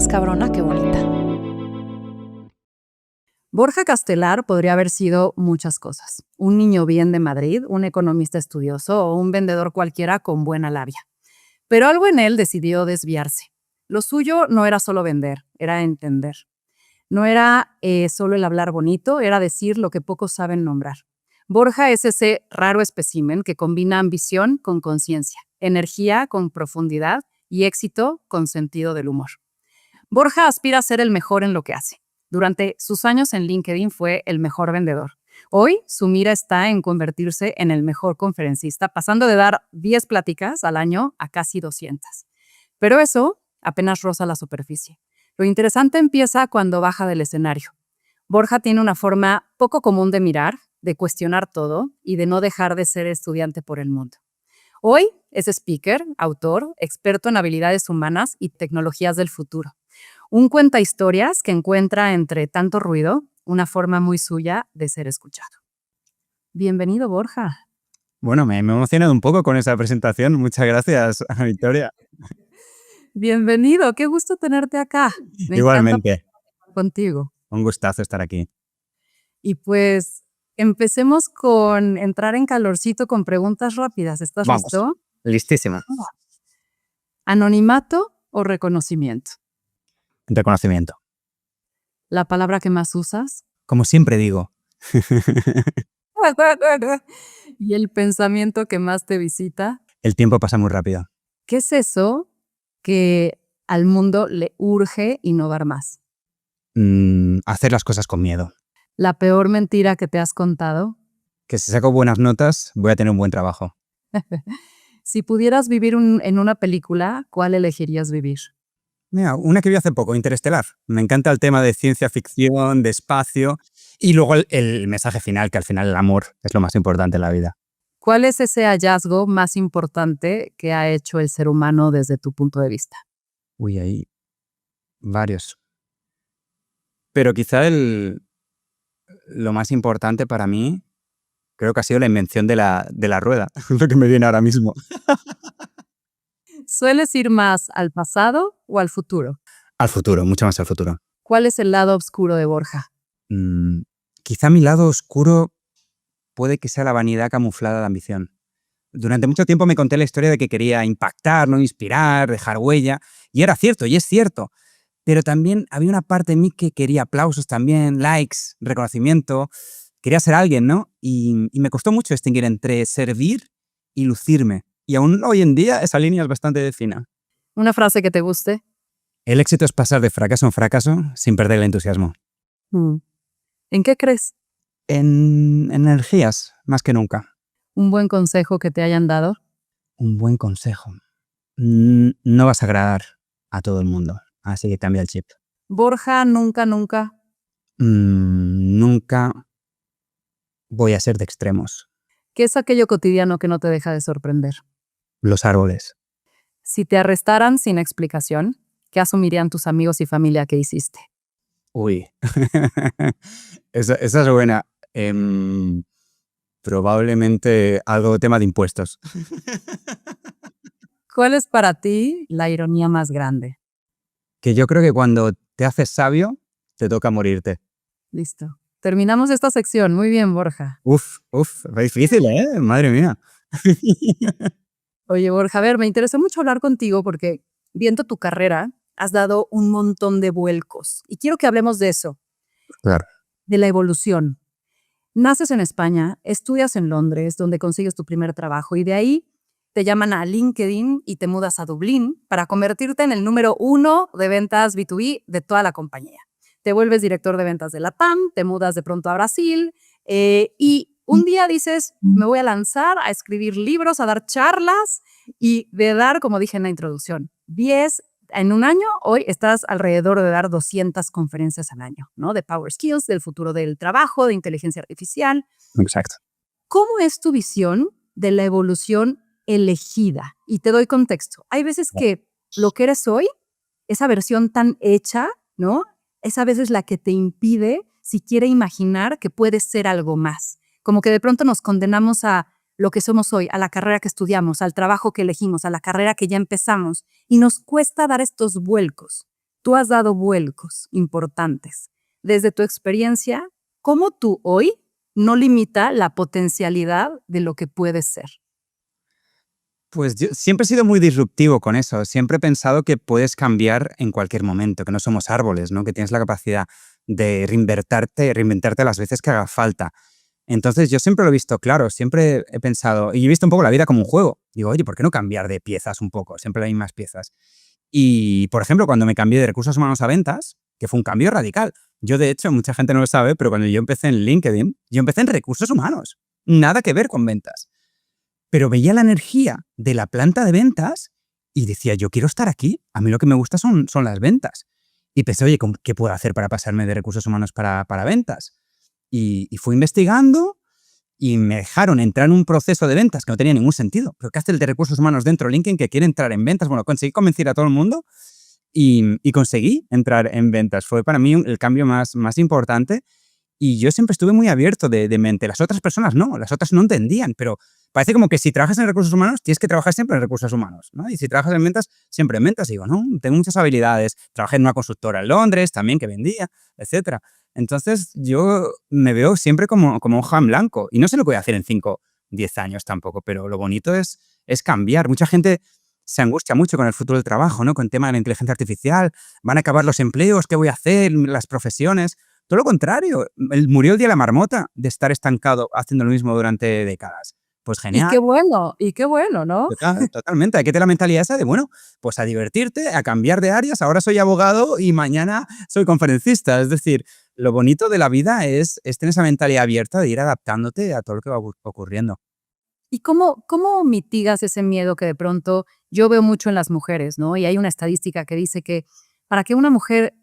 más cabrona que bonita. Borja Castelar podría haber sido muchas cosas. Un niño bien de Madrid, un economista estudioso o un vendedor cualquiera con buena labia. Pero algo en él decidió desviarse. Lo suyo no era solo vender, era entender. No era solo el hablar bonito, era decir lo que pocos saben nombrar. Borja es ese raro espécimen que combina ambición con conciencia, energía con profundidad y éxito con sentido del humor. Borja aspira a ser el mejor en lo que hace. Durante sus años en LinkedIn fue el mejor vendedor. Hoy su mira está en convertirse en el mejor conferencista, pasando de dar 10 pláticas al año a casi 200. Pero eso apenas roza la superficie. Lo interesante empieza cuando baja del escenario. Borja tiene una forma poco común de mirar, de cuestionar todo y de no dejar de ser estudiante por el mundo. Hoy es speaker, autor, experto en habilidades humanas y tecnologías del futuro. Un cuenta historias que encuentra entre tanto ruido una forma muy suya de ser escuchado. Bienvenido, Borja. Bueno, me he emocionado un poco con esa presentación. Muchas gracias, Victoria. Bienvenido, qué gusto tenerte acá. Me Igualmente. encanta estar contigo. Un gustazo estar aquí. Y pues empecemos con entrar en calorcito con preguntas rápidas. ¿Estás Vamos. listo? Listísima. ¿Anonimato o reconocimiento? Reconocimiento. ¿La palabra que más usas? Como siempre digo. ¿Y el pensamiento que más te visita? El tiempo pasa muy rápido. ¿Qué es eso que al mundo le urge innovar más? Hacer las cosas con miedo. ¿La peor mentira que te has contado? Que si saco buenas notas, voy a tener un buen trabajo. Si pudieras vivir en una película, ¿cuál elegirías vivir? Mira, una que vi hace poco, Interestelar. Me encanta el tema de ciencia ficción, de espacio y luego el mensaje final, que al final el amor es lo más importante en la vida. ¿Cuál es ese hallazgo más importante que ha hecho el ser humano desde tu punto de vista? Uy, hay varios. Pero quizá lo más importante para mí creo que ha sido la invención de la rueda. Es lo que me viene ahora mismo. ¿Sueles ir más al pasado o al futuro? Al futuro, mucho más al futuro. ¿Cuál es el lado oscuro de Borja? Quizá mi lado oscuro puede que sea la vanidad camuflada de ambición. Durante mucho tiempo me conté la historia de que quería impactar, no inspirar, dejar huella. Y era cierto, y es cierto. Pero también había una parte de mí que quería aplausos también, likes, reconocimiento. Quería ser alguien, ¿no? Y me costó mucho distinguir entre servir y lucirme. Y aún hoy en día esa línea es bastante fina. ¿Una frase que te guste? El éxito es pasar de fracaso en fracaso sin perder el entusiasmo. ¿En qué crees? En energías, más que nunca. ¿Un buen consejo que te hayan dado? Un buen consejo. No vas a agradar a todo el mundo, así que cambia el chip. Borja, nunca. Nunca voy a ser de extremos. ¿Qué es aquello cotidiano que no te deja de sorprender? Los árboles. Si te arrestaran sin explicación, ¿qué asumirían tus amigos y familia que hiciste? Uy, esa es buena. Probablemente algo tema de impuestos. ¿Cuál es para ti la ironía más grande? Que yo creo que cuando te haces sabio, te toca morirte. Listo. Terminamos esta sección. Muy bien, Borja. Uf, es difícil, ¿eh? Madre mía. Oye, Borja, a ver, me interesó mucho hablar contigo porque viendo tu carrera, has dado un montón de vuelcos. Y quiero que hablemos de eso. Claro. De la evolución. Naces en España, estudias en Londres, donde consigues tu primer trabajo, y de ahí te llaman a LinkedIn y te mudas a Dublín para convertirte en el número 1 de ventas B2B de toda la compañía. Te vuelves director de ventas de LATAM, te mudas de pronto a Brasil y un día dices, me voy a lanzar a escribir libros, a dar charlas y de dar, como dije en la introducción, 10 en un año. Hoy estás alrededor de dar 200 conferencias al año, ¿no? De Power Skills, del futuro del trabajo, de inteligencia artificial. Exacto. ¿Cómo es tu visión de la evolución elegida? Y te doy contexto. Hay veces que lo que eres hoy, esa versión tan hecha, ¿no? Es a veces la que te impide siquiera imaginar que puedes ser algo más. Como que de pronto nos condenamos a lo que somos hoy, a la carrera que estudiamos, al trabajo que elegimos, a la carrera que ya empezamos, y nos cuesta dar estos vuelcos. tú has dado vuelcos importantes. Desde tu experiencia, ¿cómo tú hoy no limita la potencialidad de lo que puedes ser? Pues yo siempre he sido muy disruptivo con eso. Siempre he pensado que puedes cambiar en cualquier momento, que no somos árboles, ¿no? Que tienes la capacidad de reinventarte las veces que haga falta. Entonces yo siempre lo he visto claro, siempre he pensado, y he visto un poco la vida como un juego. Digo, oye, ¿por qué no cambiar de piezas un poco? Siempre las mismas piezas. Y, por ejemplo, cuando me cambié de recursos humanos a ventas, que fue un cambio radical. Yo, de hecho, mucha gente no lo sabe, pero cuando yo empecé en LinkedIn, yo empecé en recursos humanos. Nada que ver con ventas. Pero veía la energía de la planta de ventas y decía, yo quiero estar aquí. A mí lo que me gusta son las ventas. Y pensé, oye, ¿qué puedo hacer para pasarme de recursos humanos para ventas? Y fui investigando y me dejaron entrar en un proceso de ventas que no tenía ningún sentido. ¿Pero qué hace el de recursos humanos dentro de LinkedIn que quiere entrar en ventas? Bueno, conseguí convencer a todo el mundo y conseguí entrar en ventas. Fue para mí el cambio más importante. Y yo siempre estuve muy abierto de mente. Las otras personas no, las otras no entendían, pero parece como que si trabajas en recursos humanos, tienes que trabajar siempre en recursos humanos, ¿no? Y si trabajas en ventas, siempre en ventas. Y digo, no, tengo muchas habilidades. Trabajé en una consultora en Londres también que vendía, etcétera. Entonces yo me veo siempre como hoja en blanco. Y no sé lo que voy a hacer en 5, 10 años tampoco, pero lo bonito es cambiar. Mucha gente se angustia mucho con el futuro del trabajo, ¿no? Con el tema de la inteligencia artificial. Van a acabar los empleos, ¿qué voy a hacer? Las profesiones. Todo lo contrario, murió el día de la marmota de estar estancado haciendo lo mismo durante décadas. Pues genial, Y qué bueno, ¿no? totalmente. Hay que tener la mentalidad esa de, bueno, pues a divertirte, a cambiar de áreas. Ahora soy abogado y mañana soy conferencista. Es decir, lo bonito de la vida es tener esa mentalidad abierta de ir adaptándote a todo lo que va ocurriendo. ¿Y cómo mitigas ese miedo que de pronto yo veo mucho en las mujeres, ¿no? Y hay una estadística que dice que para que una mujer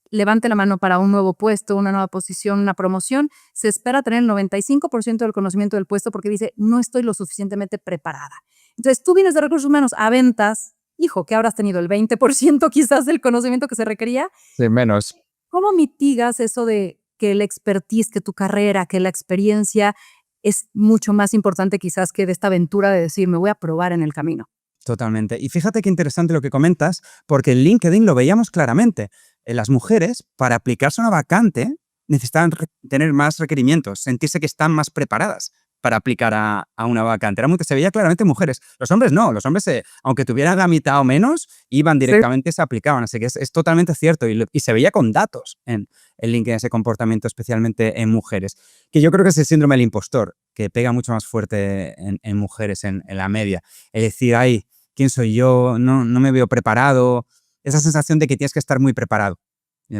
levante la mano para un nuevo puesto, una nueva posición, una promoción, se espera tener el 95% del conocimiento del puesto porque dice, no estoy lo suficientemente preparada. Entonces, tú vienes de recursos humanos a ventas, hijo, que habrás tenido el 20% quizás del conocimiento que se requería. Sí, menos. ¿Cómo mitigas eso de que el expertise, que tu carrera, que la experiencia es mucho más importante quizás que de esta aventura de decir, me voy a probar en el camino? Totalmente. Y fíjate qué interesante lo que comentas, porque en LinkedIn lo veíamos claramente. Las mujeres, para aplicarse a una vacante, necesitan tener más requerimientos, sentirse que están más preparadas para aplicar a una vacante. Se veía claramente mujeres. Los hombres no. Los hombres, aunque tuvieran la mitad o menos, iban Sí. directamente y se aplicaban. Así que es totalmente cierto. Y se veía con datos en LinkedIn ese comportamiento, especialmente en mujeres. Que yo creo que es el síndrome del impostor, que pega mucho más fuerte en mujeres en la media. Es decir, ay, ¿quién soy yo? No me veo preparado. Esa sensación de que tienes que estar muy preparado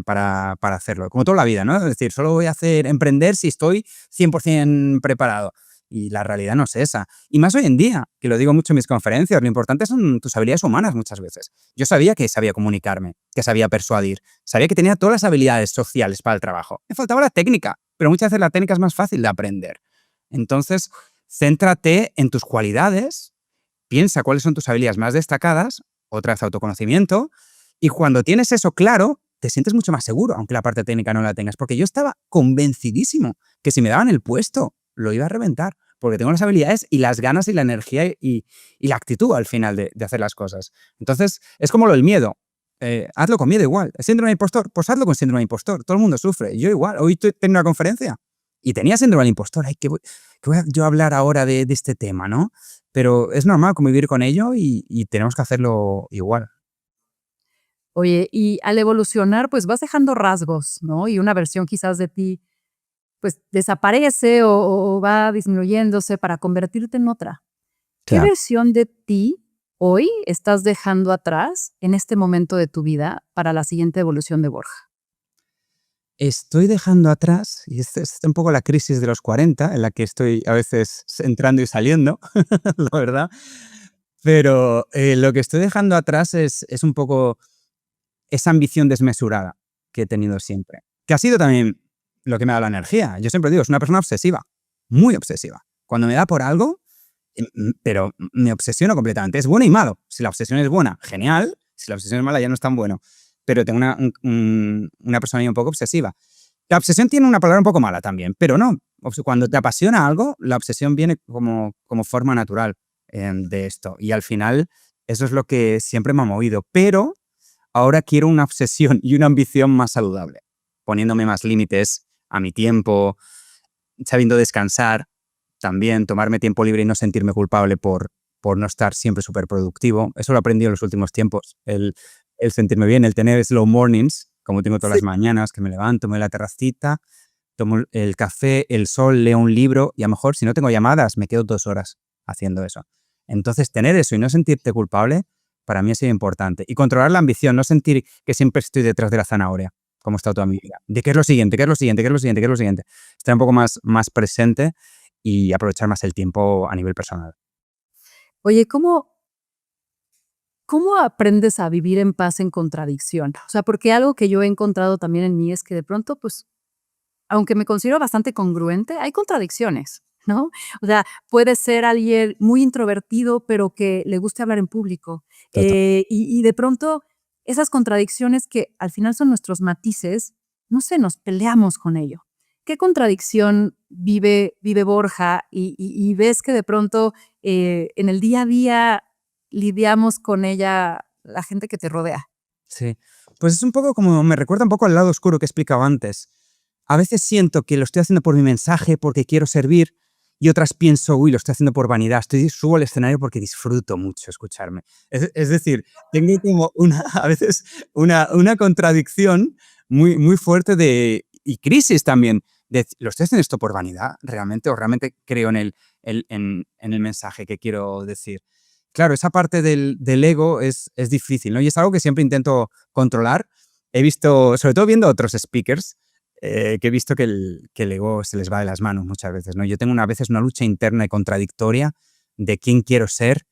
para hacerlo. Como toda la vida, ¿no? Es decir, solo voy a emprender si estoy 100% preparado. Y la realidad no es esa. Y más hoy en día, que lo digo mucho en mis conferencias, lo importante son tus habilidades humanas muchas veces. Yo sabía que sabía comunicarme, que sabía persuadir, sabía que tenía todas las habilidades sociales para el trabajo. Me faltaba la técnica, pero muchas veces la técnica es más fácil de aprender. Entonces, céntrate en tus cualidades, piensa cuáles son tus habilidades más destacadas, otra vez autoconocimiento, y cuando tienes eso claro, te sientes mucho más seguro, aunque la parte técnica no la tengas, porque yo estaba convencidísimo que si me daban el puesto, lo iba a reventar, porque tengo las habilidades y las ganas y la energía y la actitud al final de hacer las cosas. Entonces, es como lo del miedo. Hazlo con miedo igual. ¿El síndrome del impostor? Pues hazlo con síndrome del impostor. Todo el mundo sufre. Yo igual. Hoy tengo una conferencia y tenía síndrome del impostor. Ay, ¿qué voy yo a hablar ahora de este tema, no? Pero es normal convivir con ello y tenemos que hacerlo igual. Oye, y al evolucionar, pues vas dejando rasgos, ¿no? Y una versión quizás de ti, pues desaparece o va disminuyéndose para convertirte en otra. ¿Qué Claro. versión de ti hoy estás dejando atrás en este momento de tu vida para la siguiente evolución de Borja? Estoy dejando atrás, y esta es un poco la crisis de los 40, en la que estoy a veces entrando y saliendo, la verdad. Pero lo que estoy dejando atrás es un poco esa ambición desmesurada que he tenido siempre, que ha sido también lo que me da la energía. Yo siempre digo, es una persona obsesiva, muy obsesiva. Cuando me da por algo, pero me obsesiono completamente. Es bueno y malo. Si la obsesión es buena, genial. Si la obsesión es mala, ya no es tan bueno. Pero tengo una personalidad un poco obsesiva. La obsesión tiene una palabra un poco mala también, pero no. Cuando te apasiona algo, la obsesión viene como forma natural de esto. Y al final, eso es lo que siempre me ha movido. Pero ahora quiero una obsesión y una ambición más saludable, poniéndome más límites a mi tiempo, sabiendo descansar, también tomarme tiempo libre y no sentirme culpable por no estar siempre súper productivo. Eso lo he aprendido en los últimos tiempos, el sentirme bien, el tener slow mornings, como tengo todas Sí. las mañanas, que me levanto, me voy a la terracita, tomo el café, el sol, leo un libro y a lo mejor si no tengo llamadas me quedo 2 horas haciendo eso. Entonces tener eso y no sentirte culpable para mí ha sido importante. Y controlar la ambición, no sentir que siempre estoy detrás de la zanahoria, como he estado toda mi vida. De qué es lo siguiente, qué es lo siguiente, qué es lo siguiente, qué es lo siguiente. Estar un poco más presente y aprovechar más el tiempo a nivel personal. Oye, ¿cómo aprendes a vivir en paz en contradicción? O sea, porque algo que yo he encontrado también en mí es que de pronto, pues, aunque me considero bastante congruente, hay contradicciones, ¿no? O sea, puede ser alguien muy introvertido, pero que le guste hablar en público. Total. Y de pronto, esas contradicciones que al final son nuestros matices, no sé, nos peleamos con ello. ¿Qué contradicción vive Borja? Y ves que de pronto en el día a día lidiamos con ella la gente que te rodea. Sí. Pues es un poco como, me recuerda un poco al lado oscuro que explicaba antes. A veces siento que lo estoy haciendo por mi mensaje, porque quiero servir, y otras pienso, uy, lo estoy haciendo por vanidad. Subo al escenario porque disfruto mucho escucharme. Es decir, tengo como a veces una contradicción muy fuerte y crisis también. ¿Lo estoy haciendo esto por vanidad realmente? ¿O realmente creo en el mensaje que quiero decir? Claro, esa parte del ego es difícil, ¿no? Y es algo que siempre intento controlar. He visto, sobre todo viendo otros speakers, que he visto que el ego se les va de las manos muchas veces, ¿no? Yo tengo a veces una lucha interna y contradictoria de quién quiero ser,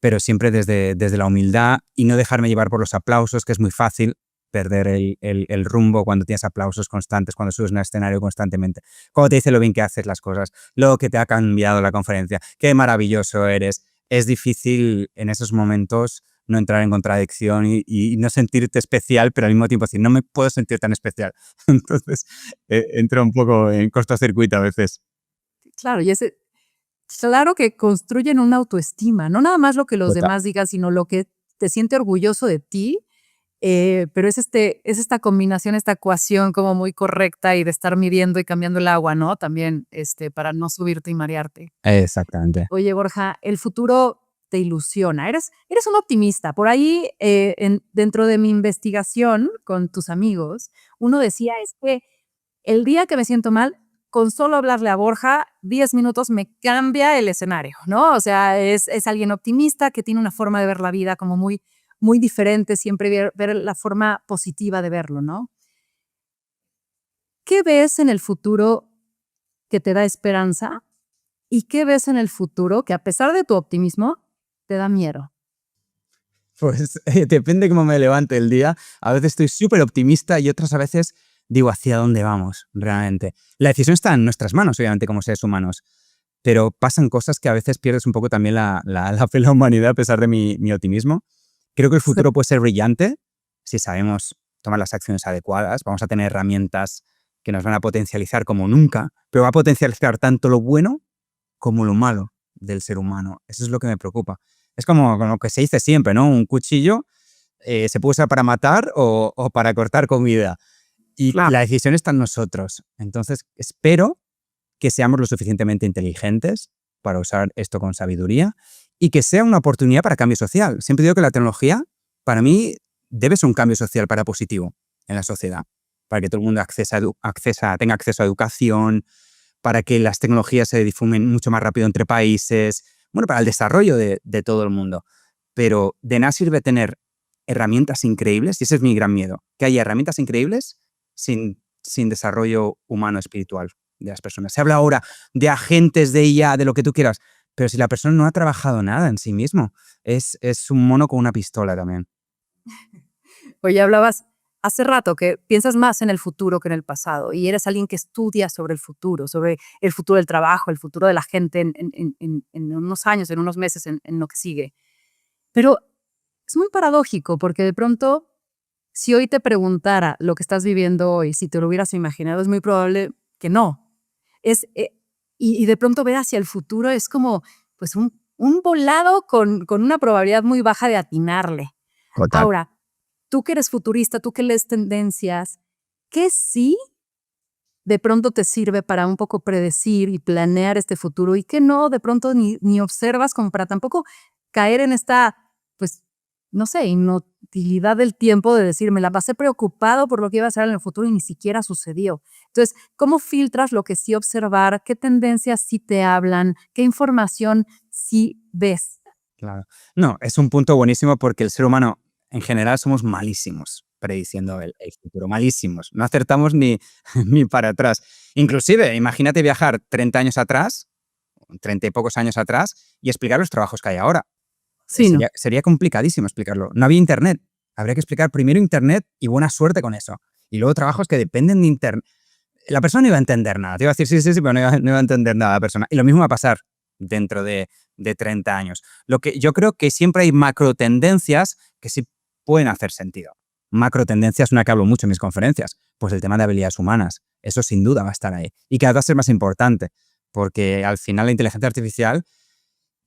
pero siempre desde la humildad y no dejarme llevar por los aplausos, que es muy fácil perder el rumbo cuando tienes aplausos constantes, cuando subes a un escenario constantemente. Cuando te dice lo bien que haces las cosas, lo que te ha cambiado la conferencia, qué maravilloso eres. Es difícil en esos momentos no entrar en contradicción y no sentirte especial, pero al mismo tiempo decir, no me puedo sentir tan especial. Entonces, entro un poco en cortocircuito a veces. Claro, claro que construyen una autoestima, no nada más lo que los Total. demás digan, sino lo que te siente orgulloso de ti, pero es esta combinación, esta ecuación como muy correcta y de estar midiendo y cambiando el agua, ¿no? También, para no subirte y marearte. Exactamente. Oye, Borja, el futuro te ilusiona, eres un optimista. Por ahí, dentro de mi investigación con tus amigos, uno decía, es que el día que me siento mal, con solo hablarle a Borja, 10 minutos me cambia el escenario, ¿no? O sea, es alguien optimista que tiene una forma de ver la vida como muy diferente, siempre ver la forma positiva de verlo, ¿no? ¿Qué ves en el futuro que te da esperanza? ¿Y qué ves en el futuro que, a pesar de tu optimismo, te da miedo? Pues depende cómo me levante el día. A veces estoy súper optimista y otras a veces digo hacia dónde vamos realmente. La decisión está en nuestras manos, obviamente, como seres humanos. Pero pasan cosas que a veces pierdes un poco también la fe en la humanidad a pesar de mi optimismo. Creo que el Sí. futuro puede ser brillante si sabemos tomar las acciones adecuadas. Vamos a tener herramientas que nos van a potencializar como nunca, pero va a potencializar tanto lo bueno como lo malo del ser humano. Eso es lo que me preocupa. Es como lo que se dice siempre, ¿no? Un cuchillo se puede usar para matar o para cortar comida. Y Claro. la decisión está en nosotros. Entonces, espero que seamos lo suficientemente inteligentes para usar esto con sabiduría y que sea una oportunidad para cambio social. Siempre digo que la tecnología, para mí, debe ser un cambio social para positivo en la sociedad, para que todo el mundo tenga acceso a educación, para que las tecnologías se difunden mucho más rápido entre países, bueno, para el desarrollo de todo el mundo. Pero de nada sirve tener herramientas increíbles, y ese es mi gran miedo, que haya herramientas increíbles sin desarrollo humano espiritual de las personas. Se habla ahora de agentes de IA, de lo que tú quieras, pero si la persona no ha trabajado nada en sí mismo, es un mono con una pistola también. Oye, hablabas hace rato que piensas más en el futuro que en el pasado y eres alguien que estudia sobre el futuro del trabajo, el futuro de la gente en unos años, en unos meses, en lo que sigue. Pero es muy paradójico porque de pronto, si hoy te preguntara lo que estás viviendo hoy, si te lo hubieras imaginado, es muy probable que no. Es, y de pronto ver hacia el futuro es como pues un volado con una probabilidad muy baja de atinarle. Total. Ahora, tú que eres futurista, tú que lees tendencias, ¿qué sí de pronto te sirve para un poco predecir y planear este futuro y qué no, de pronto ni observas como para tampoco caer en esta, pues, no sé, inutilidad del tiempo de decir, me la pasé preocupado por lo que iba a ser en el futuro y ni siquiera sucedió? Entonces, ¿cómo filtras lo que sí observar? ¿Qué tendencias sí te hablan? ¿Qué información sí ves? Claro. No, es un punto buenísimo porque el ser humano en general somos malísimos prediciendo el futuro, malísimos. No acertamos ni, ni para atrás. Inclusive, imagínate viajar 30 años atrás, 30 y pocos años atrás, y explicar los trabajos que hay ahora. Sí, no. Sería complicadísimo explicarlo. No había internet. Habría que explicar primero internet y buena suerte con eso. Y luego trabajos que dependen de internet. La persona no iba a entender nada. Te iba a decir sí, sí, sí, pero no iba a entender nada la persona. Y lo mismo va a pasar dentro de 30 años. Lo que yo creo que siempre hay macro tendencias que sí pueden hacer sentido. Macro tendencias, una que hablo mucho en mis conferencias, pues el tema de habilidades humanas. Eso sin duda va a estar ahí. Y cada vez va a ser más importante, porque al final la inteligencia artificial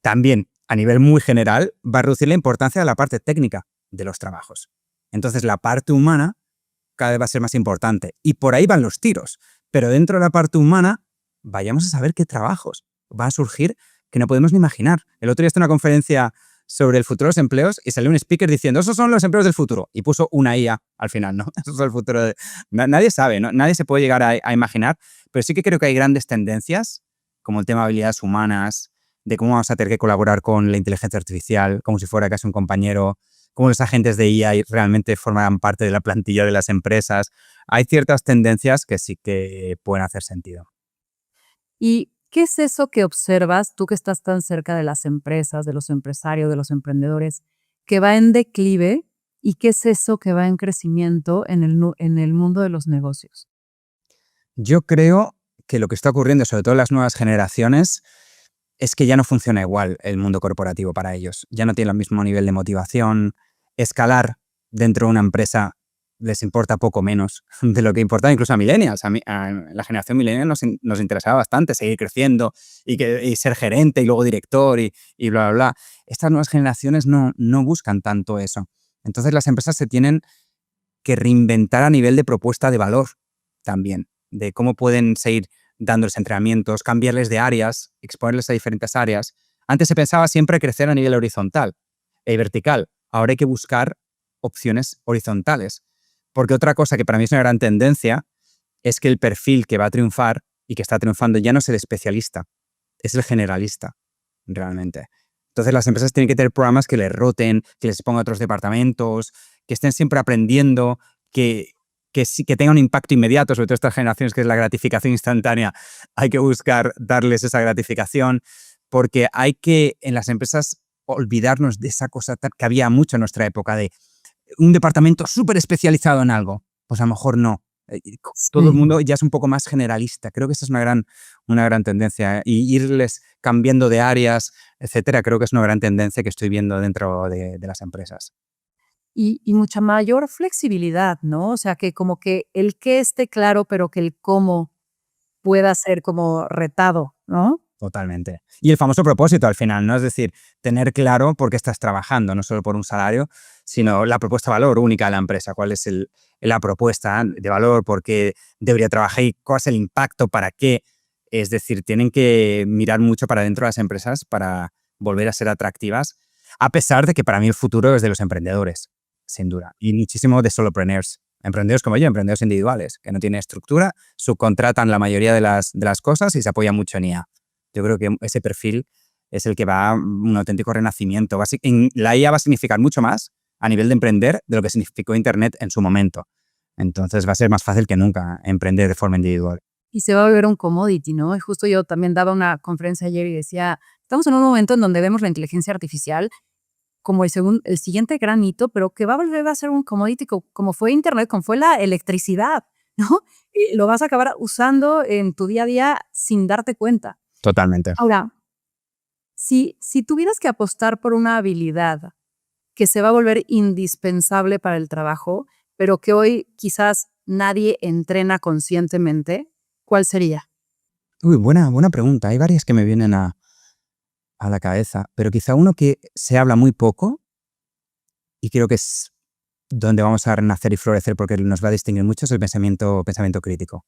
también, a nivel muy general, va a reducir la importancia de la parte técnica de los trabajos. Entonces, la parte humana cada vez va a ser más importante. Y por ahí van los tiros. Pero dentro de la parte humana, vayamos a saber qué trabajos van a surgir que no podemos ni imaginar. El otro día estuve en una conferencia sobre el futuro de los empleos y salió un speaker diciendo, esos son los empleos del futuro. Y puso una IA al final, ¿no? Eso es el futuro de... Nadie sabe, ¿no? Nadie se puede llegar a imaginar, pero sí que creo que hay grandes tendencias, como el tema de habilidades humanas, de cómo vamos a tener que colaborar con la inteligencia artificial, como si fuera casi un compañero, cómo los agentes de IA realmente forman parte de la plantilla de las empresas. Hay ciertas tendencias que sí que pueden hacer sentido. ¿Y qué es eso que observas, tú que estás tan cerca de las empresas, de los empresarios, de los emprendedores, que va en declive y qué es eso que va en crecimiento en el mundo de los negocios? Yo creo que lo que está ocurriendo, sobre todo en las nuevas generaciones, es que ya no funciona igual el mundo corporativo para ellos. Ya no tienen el mismo nivel de motivación. Escalar dentro de una empresa les importa poco menos de lo que importaba incluso a millennials. A la generación millennial nos interesaba bastante seguir creciendo y ser gerente y luego director y bla, bla, bla. Estas nuevas generaciones no buscan tanto eso. Entonces las empresas se tienen que reinventar a nivel de propuesta de valor también, de cómo pueden seguir dándoles entrenamientos, cambiarles de áreas, exponerles a diferentes áreas. Antes se pensaba siempre crecer a nivel horizontal y vertical. Ahora hay que buscar opciones horizontales. Porque otra cosa que para mí es una gran tendencia es que el perfil que va a triunfar y que está triunfando ya no es el especialista, es el generalista, realmente. Entonces las empresas tienen que tener programas que les roten, que les pongan a otros departamentos, que estén siempre aprendiendo, que tenga un impacto inmediato, sobre todo estas generaciones que es la gratificación instantánea. Hay que buscar darles esa gratificación porque hay que en las empresas olvidarnos de esa cosa que había mucho en nuestra época de un departamento súper especializado en algo. Pues a lo mejor no. Todo el Sí. mundo ya es un poco más generalista. Creo que esa es una gran tendencia. Y irles cambiando de áreas, etcétera, creo que es una gran tendencia que estoy viendo dentro de las empresas. Y mucha mayor flexibilidad, ¿no? O sea, que como que el qué esté claro, pero que el cómo pueda ser como retado, ¿no? Totalmente. Y el famoso propósito al final, ¿no? Es decir, tener claro por qué estás trabajando, no solo por un salario, sino la propuesta de valor única de la empresa. ¿Cuál es la propuesta de valor? ¿Por qué debería trabajar? ¿Y cuál es el impacto? ¿Para qué? Es decir, tienen que mirar mucho para dentro de las empresas para volver a ser atractivas, a pesar de que para mí el futuro es de los emprendedores, sin duda. Y muchísimo de solopreneurs. Emprendedores como yo, emprendedores individuales, que no tienen estructura, subcontratan la mayoría de las cosas y se apoyan mucho en IA. Yo creo que ese perfil es el que va a un auténtico renacimiento. La IA va a significar mucho más a nivel de emprender de lo que significó Internet en su momento. Entonces va a ser más fácil que nunca emprender de forma individual. Y se va a volver un commodity, ¿no? Y justo yo también daba una conferencia ayer y decía, estamos en un momento en donde vemos la inteligencia artificial como el siguiente gran hito, pero que va a volver a ser un commodity como fue Internet, como fue la electricidad, ¿no? Y lo vas a acabar usando en tu día a día sin darte cuenta. Totalmente. Ahora, si tuvieras que apostar por una habilidad que se va a volver indispensable para el trabajo, pero que hoy quizás nadie entrena conscientemente, ¿cuál sería? Uy, buena pregunta. Hay varias que me vienen a la cabeza, pero quizá uno que se habla muy poco y creo que es donde vamos a renacer y florecer porque nos va a distinguir mucho es el pensamiento crítico.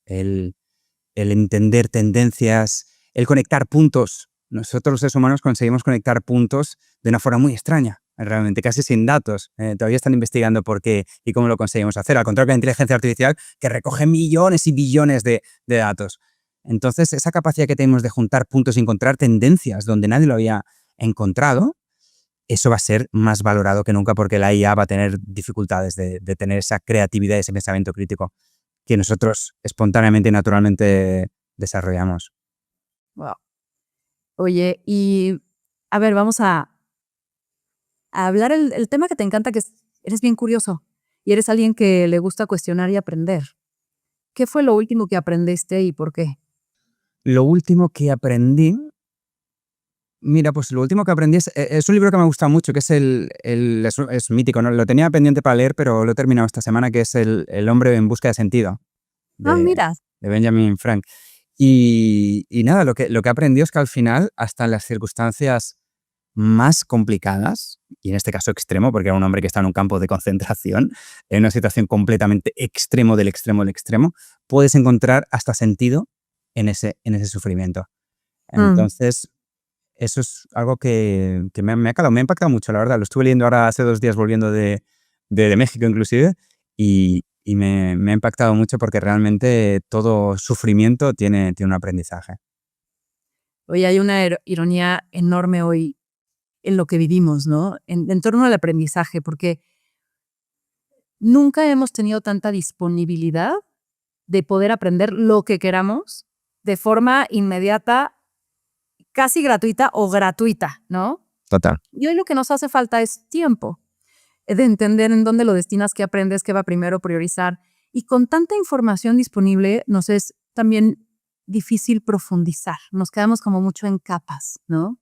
El, el entender tendencias, el conectar puntos. Nosotros los seres humanos conseguimos conectar puntos de una forma muy extraña, realmente, casi sin datos. Todavía están investigando por qué y cómo lo conseguimos hacer, al contrario que la inteligencia artificial, que recoge millones y billones de datos. Entonces, esa capacidad que tenemos de juntar puntos y encontrar tendencias donde nadie lo había encontrado, eso va a ser más valorado que nunca porque la IA va a tener dificultades de tener esa creatividad y ese pensamiento crítico que nosotros espontáneamente y naturalmente desarrollamos. Wow. Oye, y a ver, vamos a hablar el tema que te encanta, que eres bien curioso y eres alguien que le gusta cuestionar y aprender. ¿Qué fue lo último que aprendiste y por qué? Lo último que aprendí, mira, pues lo último que aprendí es un libro que me gusta mucho, que es es mítico, ¿no? Lo tenía pendiente para leer, pero lo he terminado esta semana, que es El hombre en busca de sentido, Ah, de, mira. de Benjamin Frank. Y nada, lo que he aprendido es que al final, hasta en las circunstancias más complicadas, y en este caso extremo, porque era un hombre que está en un campo de concentración, en una situación completamente extremo del extremo del extremo, puedes encontrar hasta sentido en ese sufrimiento. Mm. Entonces, eso es algo que me ha calado, me ha impactado mucho, la verdad. Lo estuve leyendo ahora hace 2 días volviendo de México inclusive, y me ha impactado mucho porque realmente todo sufrimiento tiene un aprendizaje. Oye, hay una ironía enorme hoy en lo que vivimos, ¿no? En torno al aprendizaje, porque nunca hemos tenido tanta disponibilidad de poder aprender lo que queramos de forma inmediata, casi gratuita o gratuita, ¿no? Total. Y hoy lo que nos hace falta es tiempo, de entender en dónde lo destinas, qué aprendes, qué va primero, priorizar. Y con tanta información disponible, nos es también difícil profundizar. Nos quedamos como mucho en capas, ¿no?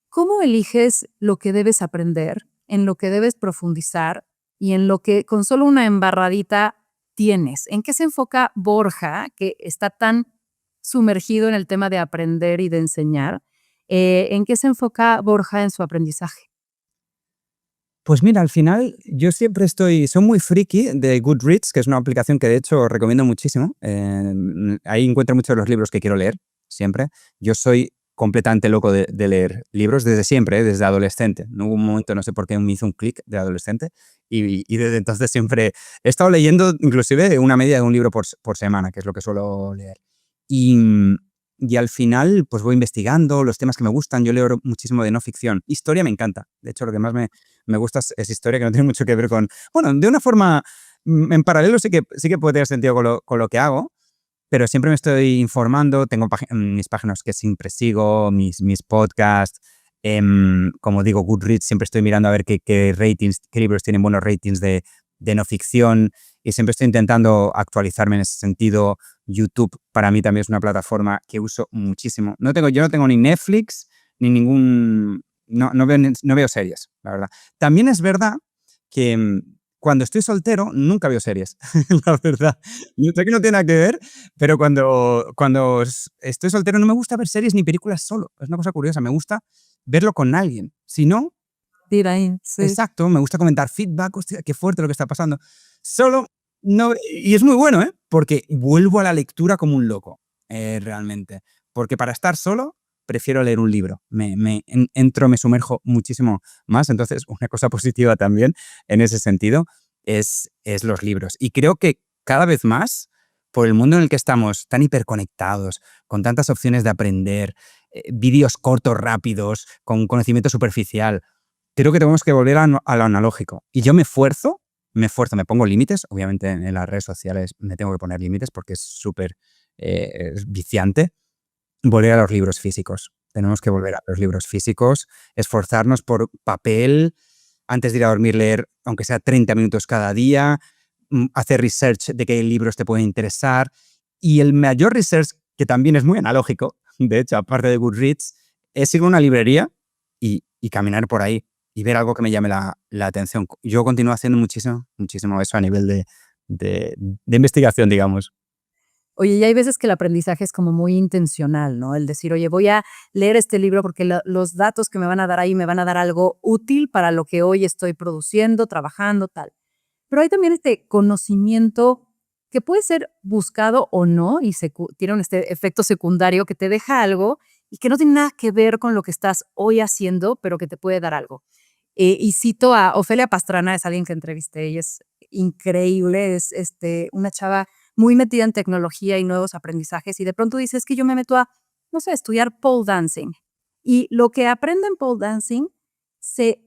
¿Cómo eliges lo que debes aprender, en lo que debes profundizar y en lo que con solo una embarradita tienes? ¿En qué se enfoca Borja, que está tan sumergido en el tema de aprender y de enseñar? ¿En qué se enfoca Borja en su aprendizaje? Pues mira, al final yo siempre soy muy friki de Goodreads, que es una aplicación que de hecho recomiendo muchísimo. Ahí encuentro muchos de los libros que quiero leer, siempre. Yo soy completamente loco de leer libros desde siempre, desde adolescente. No hubo un momento, no sé por qué me hizo un clic de adolescente y desde entonces siempre he estado leyendo inclusive una media de un libro por semana, que es lo que suelo leer. Y, y al final pues voy investigando los temas que me gustan. Yo leo muchísimo de no ficción. Historia me encanta. De hecho, lo que más me gusta es historia que no tiene mucho que ver con... Bueno, de una forma, en paralelo sí que puede tener sentido con lo que hago, pero siempre me estoy informando, tengo mis páginas que siempre sigo, mis podcasts, como digo, Goodreads, siempre estoy mirando a ver qué ratings, qué libros tienen buenos ratings de no ficción, y siempre estoy intentando actualizarme en ese sentido. YouTube para mí también es una plataforma que uso muchísimo. Yo no tengo ni Netflix, ni ningún... No veo series, la verdad. También es verdad que cuando estoy soltero nunca veo series, la verdad. Yo sé que no tiene nada que ver, pero cuando estoy soltero no me gusta ver series ni películas solo. Es una cosa curiosa, me gusta verlo con alguien. Si no, Tira ahí, sí. exacto, me gusta comentar feedback, hostia, qué fuerte lo que está pasando. Solo no, y es muy bueno, ¿eh? Porque vuelvo a la lectura como un loco, realmente. Porque para estar solo prefiero leer un libro. Me sumerjo muchísimo más. Entonces, una cosa positiva también en ese sentido es los libros. Y creo que cada vez más, por el mundo en el que estamos tan hiperconectados, con tantas opciones de aprender, vídeos cortos, rápidos, con conocimiento superficial, creo que tenemos que volver a lo analógico. Y yo me esfuerzo, me pongo límites. Obviamente en las redes sociales me tengo que poner límites porque es súper viciante. Volver a los libros físicos. Tenemos que volver a los libros físicos, esforzarnos por papel, antes de ir a dormir leer, aunque sea 30 minutos cada día, hacer research de qué libros te pueden interesar. Y el mayor research, que también es muy analógico, de hecho, aparte de Goodreads, es ir a una librería y caminar por ahí y ver algo que me llame la atención. Yo continúo haciendo muchísimo, muchísimo eso a nivel de investigación, digamos. Oye, y hay veces que el aprendizaje es como muy intencional, ¿no? El decir, oye, voy a leer este libro porque los datos que me van a dar ahí me van a dar algo útil para lo que hoy estoy produciendo, trabajando, tal. Pero hay también este conocimiento que puede ser buscado o no y tiene este efecto secundario que te deja algo y que no tiene nada que ver con lo que estás hoy haciendo, pero que te puede dar algo. Y cito a Ofelia Pastrana, es alguien que entrevisté y es increíble, es una chava muy metida en tecnología y nuevos aprendizajes y de pronto dice, es que yo me meto a, no sé, estudiar pole dancing. Y lo que aprendo en pole dancing se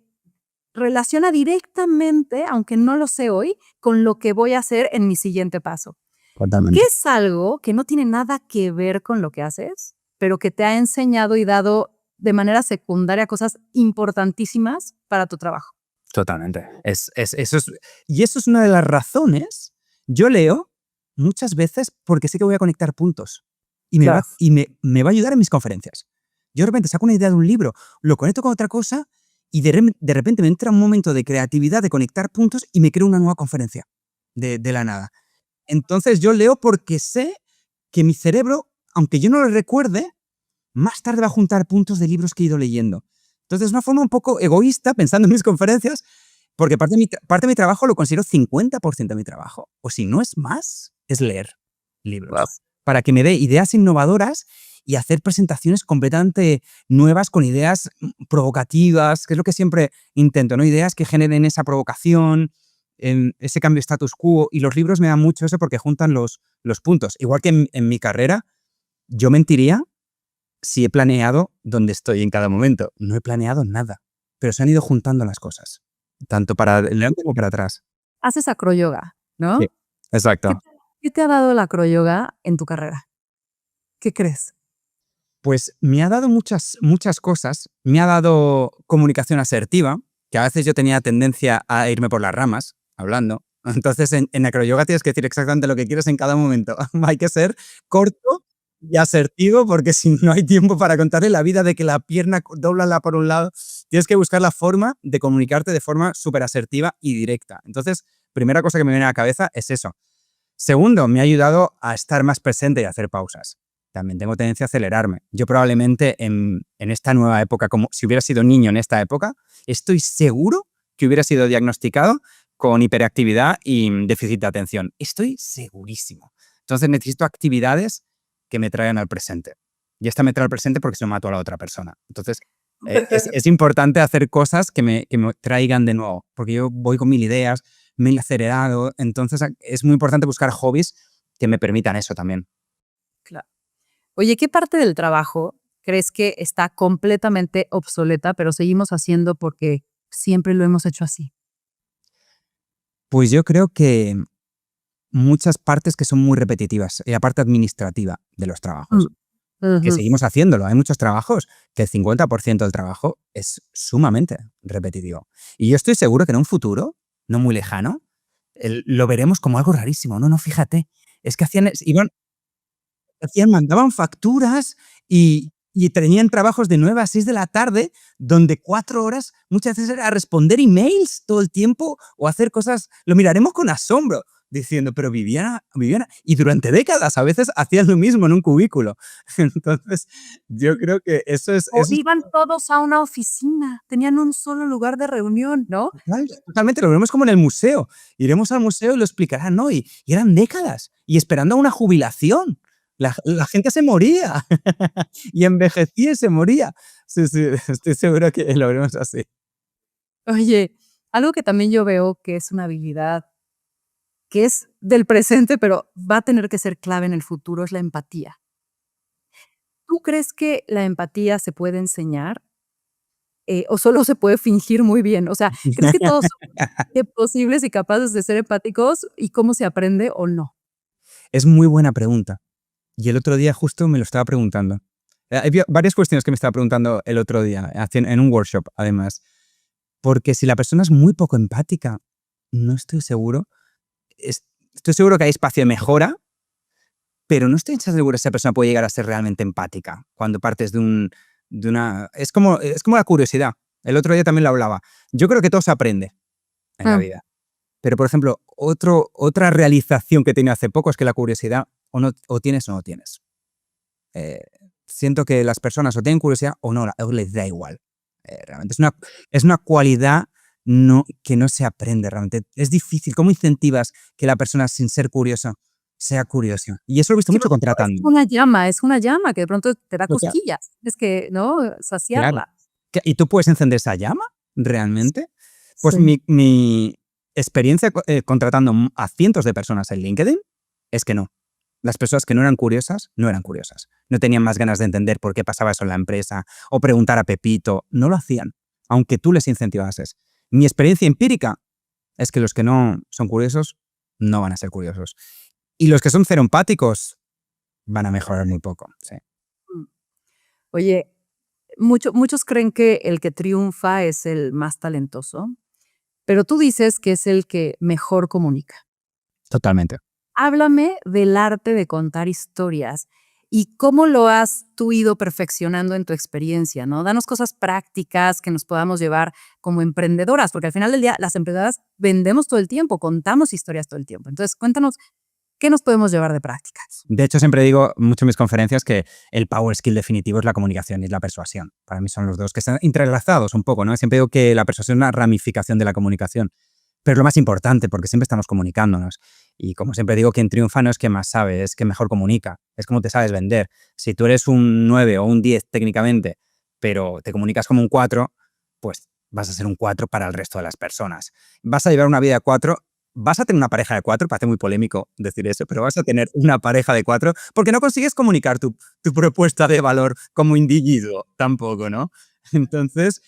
relaciona directamente, aunque no lo sé hoy, con lo que voy a hacer en mi siguiente paso. ¿Qué Totalmente. es algo que no tiene nada que ver con lo que haces, pero que te ha enseñado y dado de manera secundaria cosas importantísimas para tu trabajo? Totalmente. Y eso es una de las razones. Yo leo muchas veces porque sé que voy a conectar puntos Claro. y me va a ayudar en mis conferencias. Yo de repente saco una idea de un libro, lo conecto con otra cosa y de repente me entra un momento de creatividad, de conectar puntos y me creo una nueva conferencia de la nada. Entonces yo leo porque sé que mi cerebro, aunque yo no lo recuerde, más tarde va a juntar puntos de libros que he ido leyendo. Entonces, de una forma un poco egoísta, pensando en mis conferencias, porque parte de mi trabajo lo considero 50% de mi trabajo, o si no es más, es leer Wow. libros, para que me dé ideas innovadoras y hacer presentaciones completamente nuevas con ideas provocativas, que es lo que siempre intento, ¿no? Ideas que generen esa provocación, ese cambio de status quo, y los libros me dan mucho eso porque juntan los puntos. Igual que en mi carrera, yo mentiría si he planeado dónde estoy en cada momento. No he planeado nada, pero se han ido juntando las cosas, tanto para adelante como para atrás. Haces acroyoga, Sí, ¿no? ¿Qué, exacto. qué te ha dado la acroyoga en tu carrera? ¿Qué crees? Pues me ha dado muchas cosas. Me ha dado comunicación asertiva, que a veces yo tenía tendencia a irme por las ramas hablando. Entonces, en acroyoga tienes que decir exactamente lo que quieres en cada momento. Hay que ser corto y asertivo porque si no hay tiempo para contarle la vida de que la pierna dóblala por un lado. Tienes que buscar la forma de comunicarte de forma súper asertiva y directa. Entonces, primera cosa que me viene a la cabeza es eso. Segundo, me ha ayudado a estar más presente y a hacer pausas. También tengo tendencia a acelerarme. Yo probablemente en esta nueva época, como si hubiera sido niño en esta época, estoy seguro que hubiera sido diagnosticado con hiperactividad y déficit de atención. Estoy segurísimo. Entonces necesito actividades que me traigan al presente. Y esta me trae al presente porque se lo mato a la otra persona. Entonces es importante hacer cosas que me traigan de nuevo, porque yo voy con mil ideas, mil acelerado. Entonces es muy importante buscar hobbies que me permitan eso también. Claro. Oye, ¿qué parte del trabajo crees que está completamente obsoleta, pero seguimos haciendo porque siempre lo hemos hecho así? Pues yo creo que muchas partes que son muy repetitivas, y la parte administrativa de los Mm, trabajos, que ujú. seguimos haciéndolo. Hay muchos trabajos que el 50% del trabajo es sumamente repetitivo. Y yo estoy seguro que en un futuro, no muy lejano, lo veremos como algo rarísimo. No, no, fíjate, es que mandaban facturas y tenían trabajos de 9 a 6 de la tarde, donde 4 horas muchas veces era responder emails todo el tiempo o hacer cosas. Lo miraremos con asombro, diciendo, pero vivían y durante décadas a veces hacían lo mismo en un cubículo. Entonces, yo creo que O eso es iban todos a una oficina, tenían un solo lugar de reunión, ¿no? totalmente, lo veremos como en el museo. Iremos al museo y lo explicarán, ¿no? Y eran décadas, y esperando a una jubilación. La gente se moría, y envejecía y se moría. Sí, sí, estoy seguro que lo veremos así. Oye, algo que también yo veo que es una habilidad que es del presente, pero va a tener que ser clave en el futuro, es la empatía. ¿Tú crees que la empatía se puede enseñar, o solo se puede fingir muy bien? O sea, ¿crees que todos somos posibles y capaces de ser empáticos y cómo se aprende o no? Es muy buena pregunta, y el otro día justo me lo estaba preguntando. Había varias cuestiones que me estaba preguntando el otro día, en un workshop, además. Porque si la persona es muy poco empática, no estoy seguro. Estoy seguro que hay espacio de mejora, pero no estoy seguro si esa persona puede llegar a ser realmente empática cuando partes de una. Es como la curiosidad. El otro día también lo hablaba. Yo creo que todo se aprende en la Ah, vida. Pero, por ejemplo, otra realización que he tenido hace poco es que la curiosidad o tienes o no tienes. Siento que las personas o tienen curiosidad o no, o les da igual. Realmente es una cualidad que no se aprende realmente. Es difícil. ¿Cómo incentivas que la persona sin ser curiosa sea curiosa? Y eso lo he visto Sí, mucho porque contratando. es una llama que de pronto te da O sea, cosquillas. Es que, ¿no? claro. Saciarla. ¿Y tú puedes encender esa llama realmente? Pues Sí. mi experiencia contratando a cientos de personas en LinkedIn es que no. Las personas que no eran curiosas, no eran curiosas. No tenían más ganas de entender por qué pasaba eso en la empresa o preguntar a Pepito. No lo hacían, aunque tú les incentivases. Mi experiencia empírica es que los que no son curiosos no van a ser curiosos. Y los que son cero empáticos van a mejorar muy poco. Sí. Mm. Oye, muchos creen que el que triunfa es el más talentoso, pero tú dices que es el que mejor comunica. Totalmente. Háblame del arte de contar historias y cómo lo has tú ido perfeccionando en tu experiencia, ¿no? Danos cosas prácticas que nos podamos llevar como emprendedoras, porque al final del día las emprendedoras vendemos todo el tiempo, contamos historias todo el tiempo. Entonces, cuéntanos, ¿qué nos podemos llevar de prácticas? De hecho, siempre digo mucho en mis conferencias que el power skill definitivo es la comunicación y la persuasión. Para mí son los dos que están entrelazados un poco, ¿no? Siempre digo que la persuasión es una ramificación de la comunicación, pero es lo más importante porque siempre estamos comunicándonos. Y como siempre digo, quien triunfa no es quien más sabe, es quien mejor comunica, es como te sabes vender. Si tú eres un 9 o un 10 técnicamente, pero te comunicas como un 4, pues vas a ser un 4 para el resto de las personas. Vas a llevar una vida de 4. Vas a tener una pareja de 4, parece muy polémico decir eso, pero vas a tener una pareja de 4 porque no consigues comunicar tu propuesta de valor como individuo tampoco, ¿no? Entonces,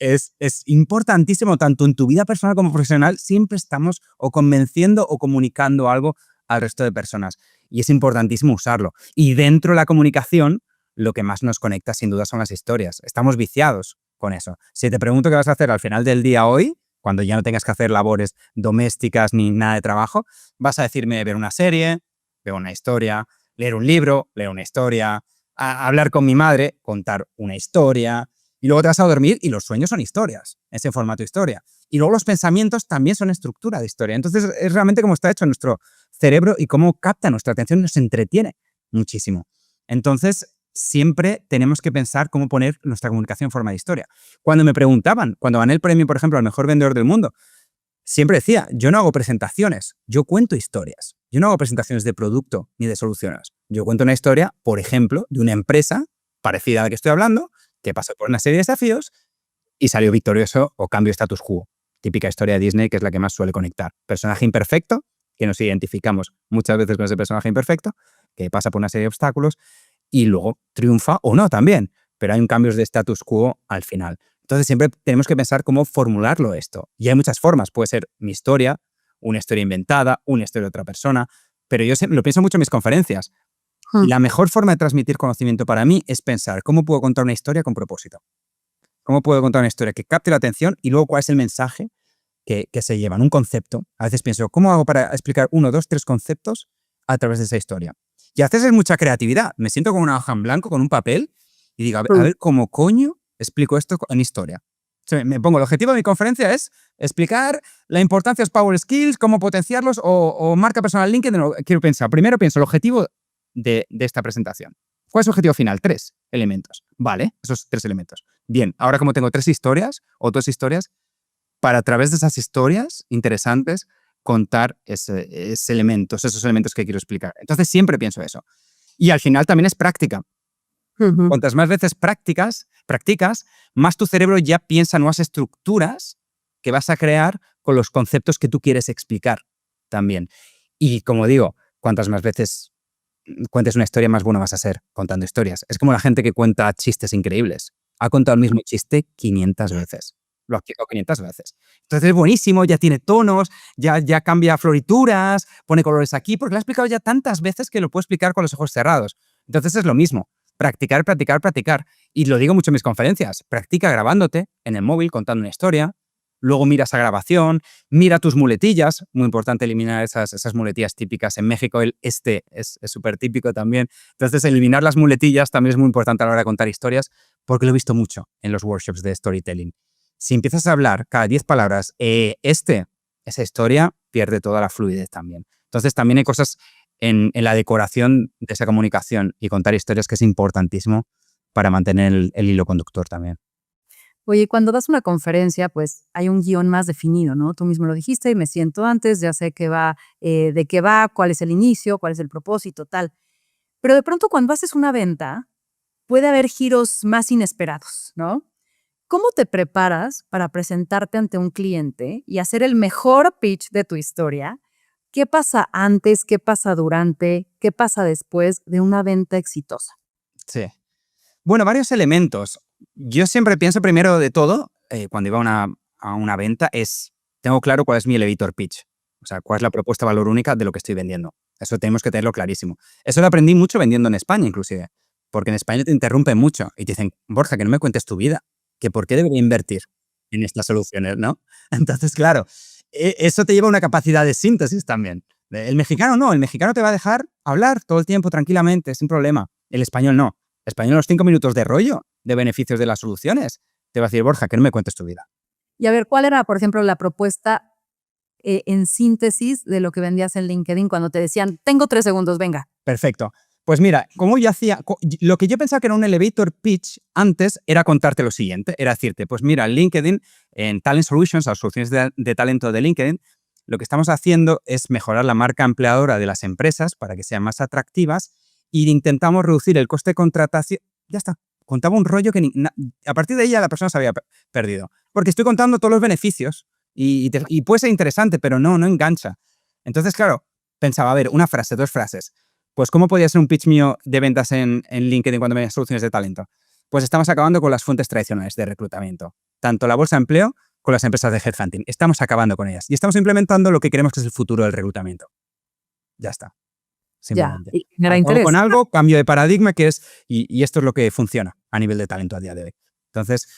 es importantísimo, tanto en tu vida personal como profesional, siempre estamos o convenciendo o comunicando algo al resto de personas. Y es importantísimo usarlo. Y dentro de la comunicación, lo que más nos conecta sin duda son las historias. Estamos viciados con eso. Si te pregunto qué vas a hacer al final del día hoy, cuando ya no tengas que hacer labores domésticas ni nada de trabajo, vas a decirme ver una serie, ver una historia, leer un libro, leer una historia, hablar con mi madre, contar una historia, y luego te vas a dormir y los sueños son historias, ese formato historia. Y luego los pensamientos también son estructura de historia. Entonces es realmente cómo está hecho nuestro cerebro y cómo capta nuestra atención, nos entretiene muchísimo. Entonces siempre tenemos que pensar cómo poner nuestra comunicación en forma de historia. Cuando me preguntaban, cuando gané el premio, por ejemplo, al mejor vendedor del mundo, siempre decía, yo no hago presentaciones, yo cuento historias. Yo no hago presentaciones de producto ni de soluciones. Yo cuento una historia, por ejemplo, de una empresa parecida a la que estoy hablando, que pasó por una serie de desafíos y salió victorioso o cambio status quo. Típica historia de Disney, que es la que más suele conectar. Personaje imperfecto, que nos identificamos muchas veces con ese personaje imperfecto, que pasa por una serie de obstáculos y luego triunfa o no también, pero hay un cambio de status quo al final. Entonces siempre tenemos que pensar cómo formularlo esto. Y hay muchas formas. Puede ser mi historia, una historia inventada, una historia de otra persona, pero yo lo pienso mucho en mis conferencias. La mejor forma de transmitir conocimiento para mí es pensar cómo puedo contar una historia con propósito. ¿Cómo puedo contar una historia que capte la atención y luego cuál es el mensaje que se llevan? Un concepto. A veces pienso, ¿cómo hago para explicar 1, 2, 3 conceptos a través de esa historia? Y a veces es mucha creatividad. Me siento con una hoja en blanco, con un papel, y digo, a ver cómo coño explico esto en historia. O sea, me pongo, el objetivo de mi conferencia es explicar la importancia de los power skills, cómo potenciarlos o marca personal LinkedIn. Quiero pensar, primero pienso el objetivo de esta presentación. ¿Cuál es el objetivo final? 3 elementos. Vale, esos 3 elementos. Bien, ahora como tengo 3 historias o 2 historias, para a través de esas historias interesantes contar esos elementos que quiero explicar. Entonces siempre pienso eso. Y al final también es práctica. Cuantas más veces practicas, más tu cerebro ya piensa nuevas estructuras que vas a crear con los conceptos que tú quieres explicar también. Y como digo, cuantas más veces cuentes una historia, más buena vas a ser contando historias. Es como la gente que cuenta chistes increíbles. Ha contado el mismo chiste 500 veces. Lo ha explicado 500 veces. Entonces es buenísimo, ya tiene tonos, ya cambia florituras, pone colores aquí, porque lo ha explicado ya tantas veces que lo puedo explicar con los ojos cerrados. Entonces es lo mismo. Practicar, practicar, practicar. Y lo digo mucho en mis conferencias. Practica grabándote en el móvil, contando una historia. Luego mira esa grabación, mira tus muletillas. Muy importante eliminar esas muletillas típicas. En México el es súper típico también. Entonces, eliminar las muletillas también es muy importante a la hora de contar historias, porque lo he visto mucho en los workshops de storytelling. Si empiezas a hablar cada 10 palabras, esa historia pierde toda la fluidez también. Entonces, también hay cosas en la decoración de esa comunicación y contar historias, que es importantísimo para mantener el hilo conductor también. Oye, cuando das una conferencia, pues hay un guión más definido, ¿no? Tú mismo lo dijiste y me siento antes, ya sé de qué va, cuál es el inicio, cuál es el propósito, tal. Pero de pronto cuando haces una venta, puede haber giros más inesperados, ¿no? ¿Cómo te preparas para presentarte ante un cliente y hacer el mejor pitch de tu historia? ¿Qué pasa antes, qué pasa durante, qué pasa después de una venta exitosa? Sí. Bueno, varios elementos. Yo siempre pienso primero de todo, cuando iba a una venta, tengo claro cuál es mi elevator pitch. O sea, cuál es la propuesta de valor única de lo que estoy vendiendo. Eso tenemos que tenerlo clarísimo. Eso lo aprendí mucho vendiendo en España, inclusive. Porque en España te interrumpen mucho y te dicen, Borja, que no me cuentes tu vida, que por qué debería invertir en estas soluciones, ¿no? Entonces, claro, eso te lleva a una capacidad de síntesis también. El mexicano no, el mexicano te va a dejar hablar todo el tiempo tranquilamente, sin problema. El español no. El español, los 5 minutos de rollo de beneficios de las soluciones, te va a decir, Borja, que no me cuentes tu vida. Y a ver, ¿cuál era, por ejemplo, la propuesta en síntesis de lo que vendías en LinkedIn cuando te decían, tengo 3 segundos, venga? Perfecto. Pues mira, como yo hacía, lo que yo pensaba que era un elevator pitch antes era contarte lo siguiente, era decirte, pues mira, en LinkedIn, en Talent Solutions, las soluciones de talento de LinkedIn, lo que estamos haciendo es mejorar la marca empleadora de las empresas para que sean más atractivas y intentamos reducir el coste de contratación. Ya está. Contaba un rollo que a partir de ahí ya la persona se había perdido. Porque estoy contando todos los beneficios y puede ser interesante, pero no engancha. Entonces, claro, pensaba, a ver, una frase, 2 frases. Pues, ¿cómo podía ser un pitch mío de ventas en LinkedIn cuando me soluciones de talento? Pues estamos acabando con las fuentes tradicionales de reclutamiento. Tanto la bolsa de empleo con las empresas de headhunting. Estamos acabando con ellas. Y estamos implementando lo que creemos que es el futuro del reclutamiento. Ya está. Ya, Simplemente. y genera Acabo interés. con algo, cambio de paradigma, que es, y esto es lo que funciona a nivel de talento a día de hoy. Entonces,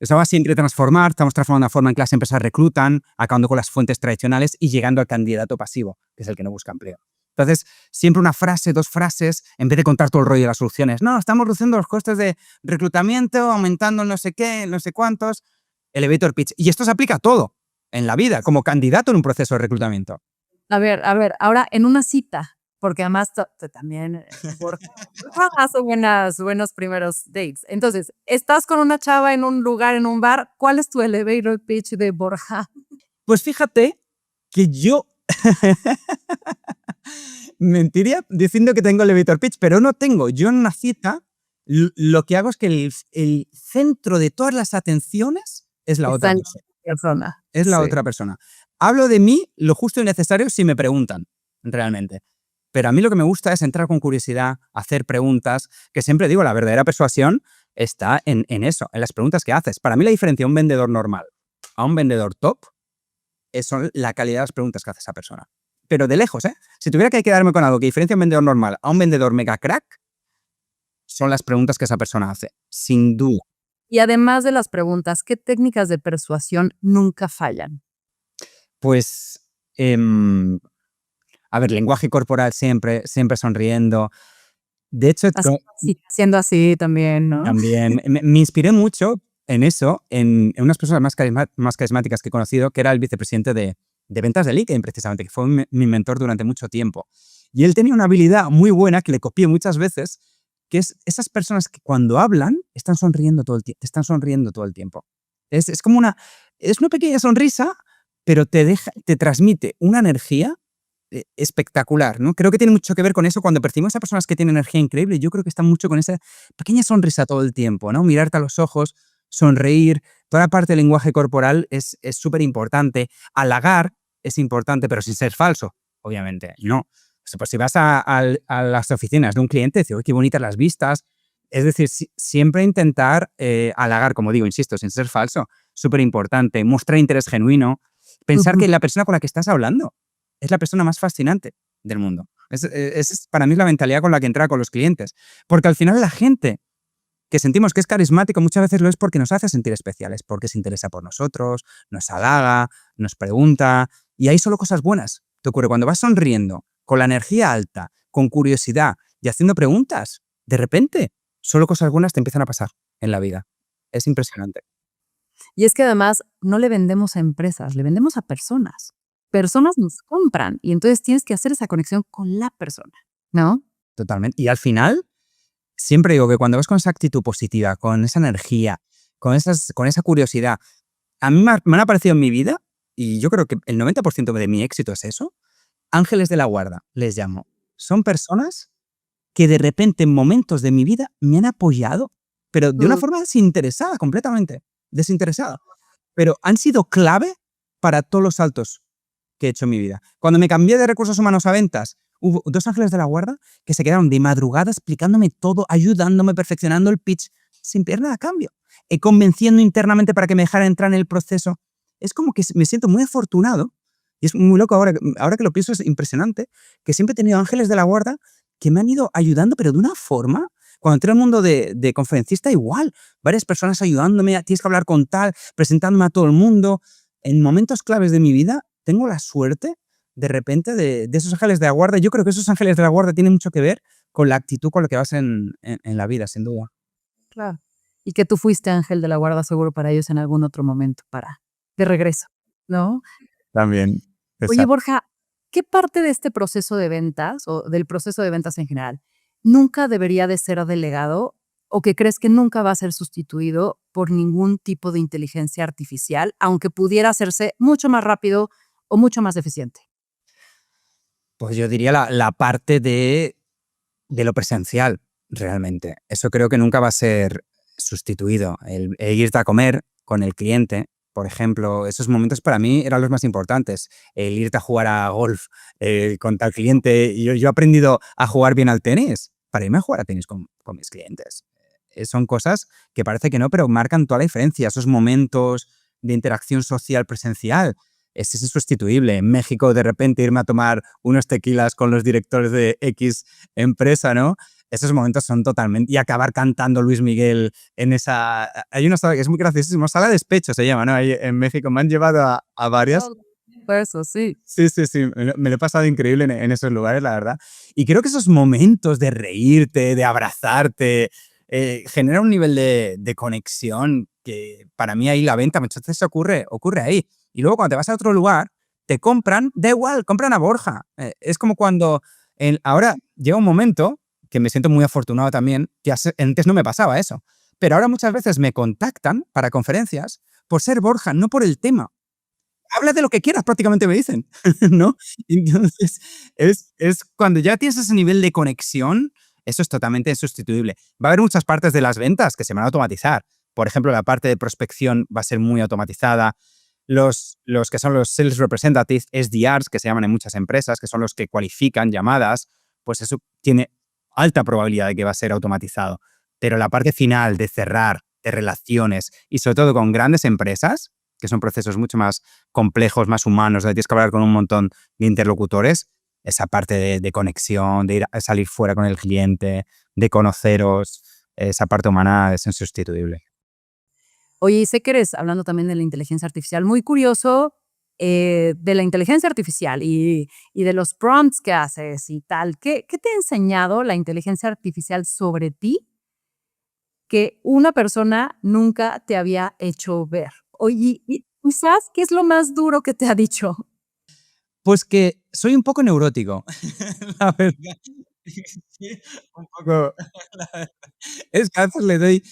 estamos siempre transformar, estamos transformando la forma en que las empresas reclutan, acabando con las fuentes tradicionales y llegando al candidato pasivo, que es el que no busca empleo. Entonces, siempre una frase, 2 frases, en vez de contar todo el rollo de las soluciones. No, estamos reduciendo los costes de reclutamiento, aumentando el no sé qué, el no sé cuántos. Elevator pitch. Y esto se aplica a todo en la vida, como candidato en un proceso de reclutamiento. A ver, ahora en una cita, porque además también Borja hace buenos primeros dates. Entonces, estás con una chava en un lugar, en un bar, ¿cuál es tu elevator pitch de Borja? Pues fíjate que yo mentiría diciendo que tengo elevator pitch, pero no tengo. Yo en una cita lo que hago es que el centro de todas las atenciones es la Está otra en persona. la persona. Es la Sí. otra persona. Hablo de mí lo justo y necesario si me preguntan, realmente. Pero a mí lo que me gusta es entrar con curiosidad, hacer preguntas, que siempre digo, la verdadera persuasión está en eso, en las preguntas que haces. Para mí la diferencia de un vendedor normal a un vendedor top son la calidad de las preguntas que hace esa persona. Pero de lejos, ¿eh? Si tuviera que quedarme con algo que diferencia a un vendedor normal a un vendedor mega crack, son las preguntas que esa persona hace, sin duda. Y además de las preguntas, ¿qué técnicas de persuasión nunca fallan? Pues, a ver, lenguaje corporal siempre sonriendo. De hecho, Siendo así también, ¿no? también me inspiré mucho en eso, en unas personas más carismáticas que he conocido, que era el vicepresidente de ventas de LinkedIn, precisamente, que fue mi mentor durante mucho tiempo. Y él tenía una habilidad muy buena que le copié muchas veces, que es esas personas que cuando hablan están sonriendo todo el tiempo, te están sonriendo todo el tiempo. Es como es una pequeña sonrisa, pero te transmite una energía espectacular, ¿no? Creo que tiene mucho que ver con eso. Cuando percibimos a personas que tienen energía increíble, yo creo que está mucho con esa pequeña sonrisa todo el tiempo, ¿no? Mirarte a los ojos, sonreír, toda la parte del lenguaje corporal es súper importante. Halagar es importante, pero sin ser falso, obviamente, no. Pues si vas a las oficinas de un cliente, dices, ¡uy, qué bonitas las vistas! Es decir, siempre intentar halagar, como digo, insisto, sin ser falso, súper importante. Mostrar interés genuino. Pensar que la persona con la que estás hablando es la persona más fascinante del mundo. Para mí es la mentalidad con la que entra con los clientes. Porque al final la gente que sentimos que es carismático muchas veces lo es porque nos hace sentir especiales, porque se interesa por nosotros, nos halaga, nos pregunta, y hay solo cosas buenas. Te ocurre cuando vas sonriendo, con la energía alta, con curiosidad y haciendo preguntas, de repente, solo cosas buenas te empiezan a pasar en la vida. Es impresionante. Y es que además no le vendemos a empresas, le vendemos a personas. personas nos compran y entonces tienes que hacer esa conexión con la persona, ¿no? Totalmente. Y al final, siempre digo que cuando vas con esa actitud positiva, con esa energía, con esa curiosidad, a mí me han aparecido en mi vida, y yo creo que el 90% de mi éxito es eso, ángeles de la guarda, les llamo. Son personas que de repente en momentos de mi vida me han apoyado, pero de una Mm. forma desinteresada, completamente, desinteresada. Pero han sido clave para todos los saltos que he hecho en mi vida. Cuando me cambié de recursos humanos a ventas, hubo 2 ángeles de la guarda que se quedaron de madrugada explicándome todo, ayudándome, perfeccionando el pitch, sin pedir nada a cambio, convenciendo internamente para que me dejara entrar en el proceso. Es como que me siento muy afortunado, y es muy loco ahora que lo pienso, es impresionante, que siempre he tenido ángeles de la guarda que me han ido ayudando, pero de una forma. Cuando entré al mundo de conferencista, igual, varias personas ayudándome, tienes que hablar con tal, presentándome a todo el mundo. En momentos claves de mi vida, tengo la suerte, de repente, de esos ángeles de la guarda. Yo creo que esos ángeles de la guarda tienen mucho que ver con la actitud con la que vas en la vida, sin duda. Claro. Y que tú fuiste ángel de la guarda seguro para ellos en algún otro momento de regreso, ¿no? También, Oye, exacto. Borja, ¿qué parte de este proceso de ventas o del proceso de ventas en general nunca debería de ser delegado o que crees que nunca va a ser sustituido por ningún tipo de inteligencia artificial, aunque pudiera hacerse mucho más rápido o mucho más eficiente? Pues yo diría la parte de lo presencial, realmente. Eso creo que nunca va a ser sustituido. El irte a comer con el cliente, por ejemplo, esos momentos para mí eran los más importantes. El irte a jugar a golf con tal cliente. Yo he aprendido a jugar bien al tenis para irme a jugar a tenis con mis clientes. Son cosas que parece que no, pero marcan toda la diferencia. Esos momentos de interacción social presencial es insustituible. En México, de repente, irme a tomar unos tequilas con los directores de X empresa, ¿no? Esos momentos son totalmente. Y acabar cantando Luis Miguel en esa. Hay una sala que es muy graciosísima, sala de despecho se llama, ¿no? Ahí en México me han llevado a varias. Oh, eso sí. Sí, sí, sí. Me lo he pasado increíble en esos lugares, la verdad. Y creo que esos momentos de reírte, de abrazarte, genera un nivel de conexión que para mí ahí la venta muchas veces ocurre ahí. Y luego cuando te vas a otro lugar, te compran, da igual, compran a Borja. Es como cuando ahora llega un momento que me siento muy afortunado también, que antes no me pasaba eso. Pero ahora muchas veces me contactan para conferencias por ser Borja, no por el tema. Habla de lo que quieras, prácticamente me dicen, ¿no? Entonces, es cuando ya tienes ese nivel de conexión, eso es totalmente insustituible. Va a haber muchas partes de las ventas que se van a automatizar. Por ejemplo, la parte de prospección va a ser muy automatizada. Los que son los Sales Representatives, SDRs, que se llaman en muchas empresas, que son los que cualifican llamadas, pues eso tiene alta probabilidad de que va a ser automatizado. Pero la parte final de cerrar, de relaciones, y sobre todo con grandes empresas, que son procesos mucho más complejos, más humanos, donde tienes que hablar con un montón de interlocutores, esa parte de conexión, de ir a salir fuera con el cliente, de conoceros, esa parte humana es insustituible. Oye, y sé que eres, hablando también de la inteligencia artificial, muy curioso de la inteligencia artificial y de los prompts que haces y tal. ¿Qué te ha enseñado la inteligencia artificial sobre ti que una persona nunca te había hecho ver? Oye, y quizás, ¿qué es lo más duro que te ha dicho? Pues que soy un poco neurótico, la verdad. Sí, un poco. Es que a veces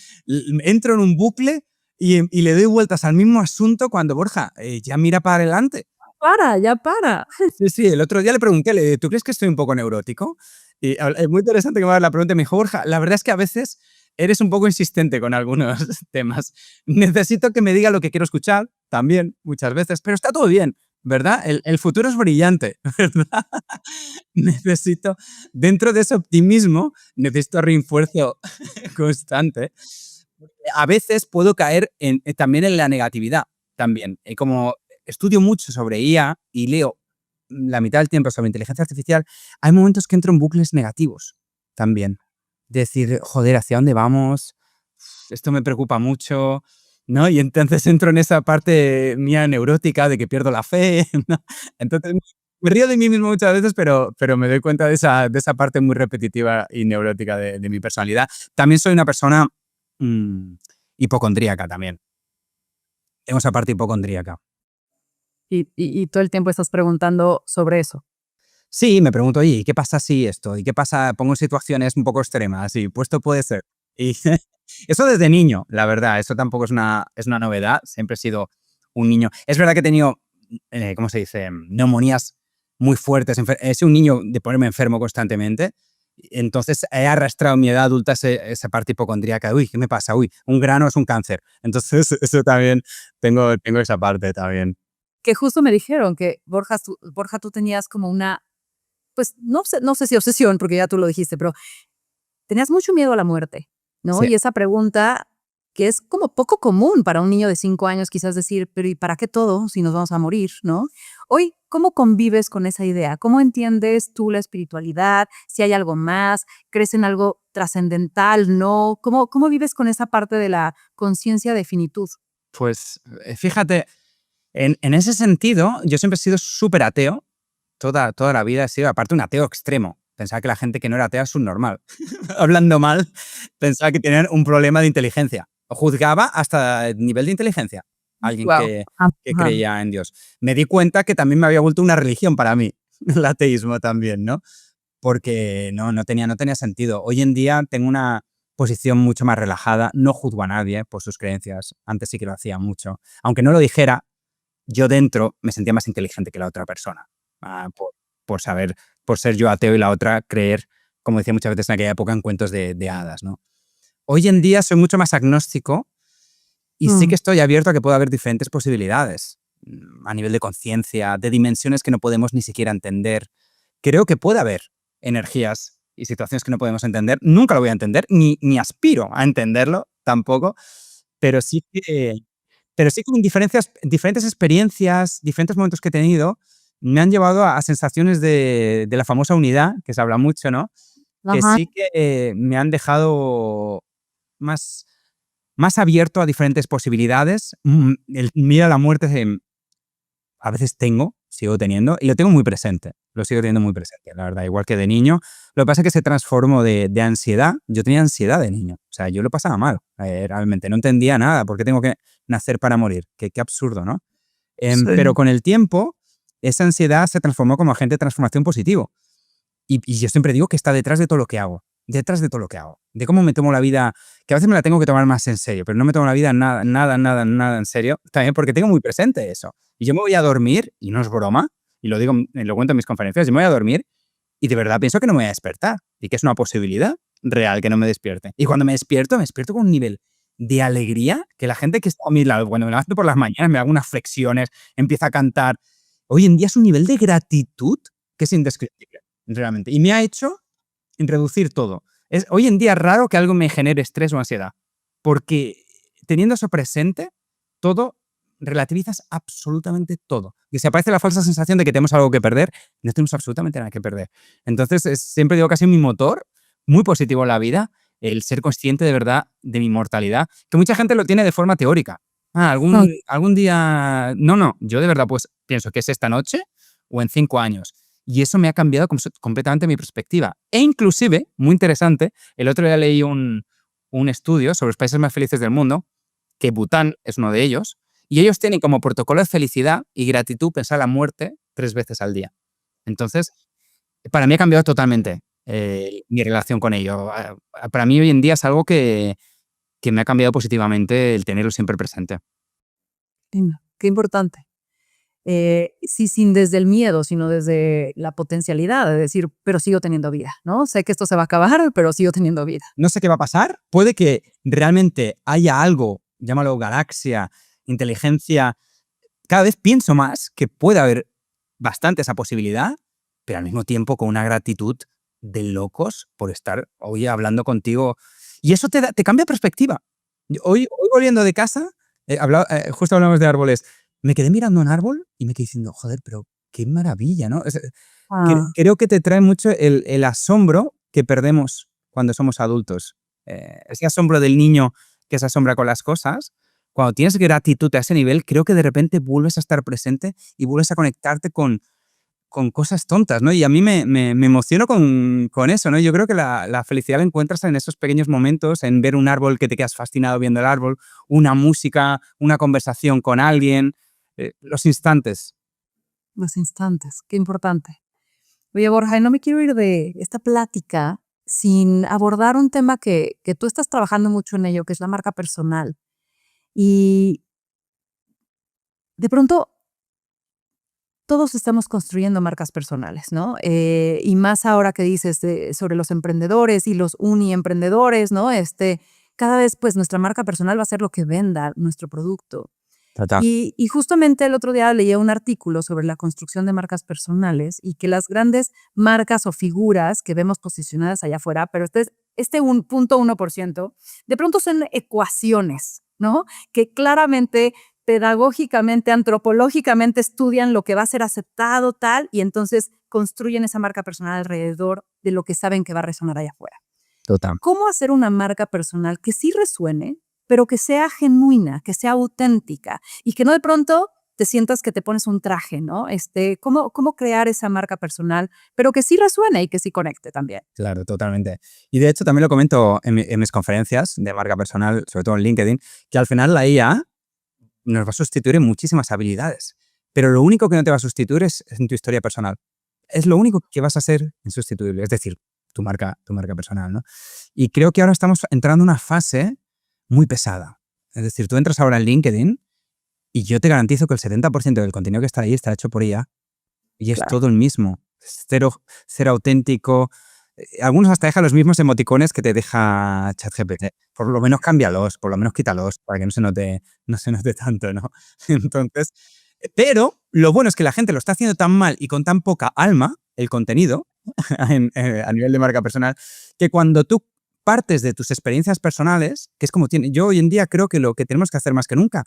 entro en un bucle y le doy vueltas al mismo asunto cuando, Borja, ya mira para adelante. Para, ya para. Sí, sí, el otro día le pregunté, ¿tú crees que estoy un poco neurótico? Y es muy interesante que me haga la pregunta y me dijo, Borja, la verdad es que a veces eres un poco insistente con algunos temas. Necesito que me diga lo que quiero escuchar, también, muchas veces, pero está todo bien, ¿verdad? El futuro es brillante, ¿verdad? Necesito, dentro de ese optimismo, necesito refuerzo constante. A veces puedo caer también en la negatividad, también. Como estudio mucho sobre IA y leo la mitad del tiempo sobre inteligencia artificial, hay momentos que entro en bucles negativos también. Decir, joder, ¿hacia dónde vamos? Esto me preocupa mucho, ¿no? Y entonces entro en esa parte mía neurótica de que pierdo la fe, ¿no? Entonces me río de mí mismo muchas veces, pero me doy cuenta de esa parte muy repetitiva y neurótica de mi personalidad. También soy una persona mm, hipocondríaca también. Tengo esa parte hipocondríaca. Y todo el tiempo estás preguntando sobre eso. Sí, me pregunto, oye, ¿y qué pasa si esto? ¿Y qué pasa? Pongo en situaciones un poco extremas y pues esto puede ser. Y eso desde niño, la verdad, eso tampoco es una novedad. Siempre he sido un niño. Es verdad que he tenido, ¿cómo se dice? Neumonías muy fuertes. He sido un niño de ponerme enfermo constantemente. Entonces he arrastrado en mi edad adulta esa parte hipocondríaca. Uy, ¿qué me pasa? Uy, un grano es un cáncer. Entonces eso también, tengo esa parte también. Que justo me dijeron que Borja, tú tenías como una, pues no sé si obsesión, porque ya tú lo dijiste, pero tenías mucho miedo a la muerte, ¿no? Sí. Y esa pregunta que es como poco común para un niño de 5 años, quizás decir, pero ¿y para qué todo si nos vamos a morir, no? Hoy, ¿cómo convives con esa idea? ¿Cómo entiendes tú la espiritualidad? Si hay algo más, ¿crees en algo trascendental? ¿No? ¿Cómo vives con esa parte de la conciencia de finitud? Pues fíjate, en ese sentido, yo siempre he sido súper ateo. Toda la vida he sido, aparte, un ateo extremo. Pensaba que la gente que no era atea es subnormal. Hablando mal, pensaba que tenían un problema de inteligencia. O juzgaba hasta el nivel de inteligencia a alguien Wow. que creía en Dios. Me di cuenta que también me había vuelto una religión para mí, el ateísmo también, ¿no? Porque no tenía sentido. Hoy en día tengo una posición mucho más relajada, no juzgo a nadie por sus creencias. Antes sí que lo hacía mucho. Aunque no lo dijera, yo dentro me sentía más inteligente que la otra persona, por saber, por ser yo ateo y la otra creer, como decía muchas veces en aquella época, en cuentos de hadas, ¿no? Hoy en día soy mucho más agnóstico y sí que estoy abierto a que pueda haber diferentes posibilidades, a nivel de conciencia, de dimensiones que no podemos ni siquiera entender. Creo que puede haber energías y situaciones que no podemos entender. Nunca lo voy a entender, ni aspiro a entenderlo tampoco, pero sí que con diferentes experiencias, diferentes momentos que he tenido, me han llevado a sensaciones de la famosa unidad, que se habla mucho, ¿no? Que Ajá. sí que me han dejado más, más abierto a diferentes posibilidades. El miedo a la muerte a veces sigo teniendo, y lo tengo muy presente. Lo sigo teniendo muy presente, la verdad, igual que de niño. Lo que pasa es que se transformó de ansiedad. Yo tenía ansiedad de niño. O sea, yo lo pasaba mal, realmente. No entendía nada. ¿Por qué tengo que nacer para morir? Qué absurdo, ¿no? Pero Sí. con el tiempo, esa ansiedad se transformó como agente de transformación positivo. Y yo siempre digo que está detrás de todo lo que hago. Detrás de todo lo que hago. De cómo me tomo la vida, que a veces me la tengo que tomar más en serio, pero no me tomo la vida nada en serio. También porque tengo muy presente eso. Y yo me voy a dormir, y no es broma, y lo digo, lo cuento en mis conferencias, yo me voy a dormir y de verdad pienso que no me voy a despertar. Y que es una posibilidad real que no me despierte. Y cuando me despierto con un nivel de alegría que la gente que está a mi lado, bueno, me levanto por las mañanas, me hago unas flexiones, empiezo a cantar. Hoy en día es un nivel de gratitud que es indescriptible, realmente. Y me ha hecho reducir todo. Hoy en día es raro que algo me genere estrés o ansiedad, porque teniendo eso presente, todo, relativizas absolutamente todo. Y se aparece la falsa sensación de que tenemos algo que perder, no tenemos absolutamente nada que perder. Entonces, siempre digo que ha sido mi motor muy positivo en la vida, el ser consciente de verdad de mi mortalidad, que mucha gente lo tiene de forma teórica. Algún día... No, yo de verdad pues pienso que es esta noche o en 5 años. Y eso me ha cambiado completamente mi perspectiva. E inclusive, muy interesante, el otro día leí un estudio sobre los países más felices del mundo, que Bután es uno de ellos, y ellos tienen como protocolo de felicidad y gratitud pensar la muerte 3 veces al día. Entonces, para mí ha cambiado totalmente mi relación con ello. Para mí hoy en día es algo que me ha cambiado positivamente el tenerlo siempre presente. Qué importante. Sí, sin desde el miedo, sino desde la potencialidad de decir, pero sigo teniendo vida, ¿no? Sé que esto se va a acabar, pero sigo teniendo vida. No sé qué va a pasar. Puede que realmente haya algo, llámalo galaxia, inteligencia. Cada vez pienso más que puede haber bastante esa posibilidad, pero al mismo tiempo con una gratitud de locos por estar hoy hablando contigo. Y eso te cambia perspectiva. Hoy volviendo de casa, justo hablamos de árboles, me quedé mirando un árbol y me quedé diciendo, joder, pero qué maravilla, ¿no? Ah, Creo que te trae mucho el asombro que perdemos cuando somos adultos. Ese asombro del niño que se asombra con las cosas, cuando tienes gratitud a ese nivel, creo que de repente vuelves a estar presente y vuelves a conectarte con cosas tontas, ¿no? Y a mí me emociono con eso, ¿no? Yo creo que la felicidad la encuentras en esos pequeños momentos, en ver un árbol que te quedas fascinado viendo el árbol, una música, una conversación con alguien, los instantes Los instantes, qué importante. Oye, Borja, y no me quiero ir de esta plática sin abordar un tema que tú estás trabajando mucho en ello, que es la marca personal. Y de pronto todos estamos construyendo marcas personales, ¿no? Y más ahora que dices sobre los emprendedores y los uniemprendedores, ¿no? Cada vez pues nuestra marca personal va a ser lo que venda nuestro producto. Total. Y justamente el otro día leía un artículo sobre la construcción de marcas personales y que las grandes marcas o figuras que vemos posicionadas allá afuera, pero este 1.1%, de pronto son ecuaciones, ¿no? Que claramente, pedagógicamente, antropológicamente estudian lo que va a ser aceptado, tal, y entonces construyen esa marca personal alrededor de lo que saben que va a resonar allá afuera. Total. ¿Cómo hacer una marca personal que sí resuene, pero que sea genuina, que sea auténtica y que no de pronto te sientas que te pones un traje, ¿no? ¿Cómo crear esa marca personal, pero que sí resuene y que sí conecte también? Claro, totalmente. Y de hecho también lo comento en mis conferencias de marca personal, sobre todo en LinkedIn, que al final la IA nos va a sustituir en muchísimas habilidades, pero lo único que no te va a sustituir es en tu historia personal. Es lo único que vas a ser insustituible, es decir, tu marca personal, ¿no? Y creo que ahora estamos entrando en una fase muy pesada. Es decir, tú entras ahora en LinkedIn y yo te garantizo que el 70% del contenido que está ahí está hecho por IA y es Claro. todo el mismo. Es cero auténtico. Algunos hasta dejan los mismos emoticones que te deja ChatGPT. Por lo menos cámbialos, por lo menos quítalos para que no se note tanto, ¿no? Entonces, pero lo bueno es que la gente lo está haciendo tan mal y con tan poca alma, el contenido, a nivel de marca personal, que cuando tú partes de tus experiencias personales, que es como yo hoy en día creo que lo que tenemos que hacer más que nunca,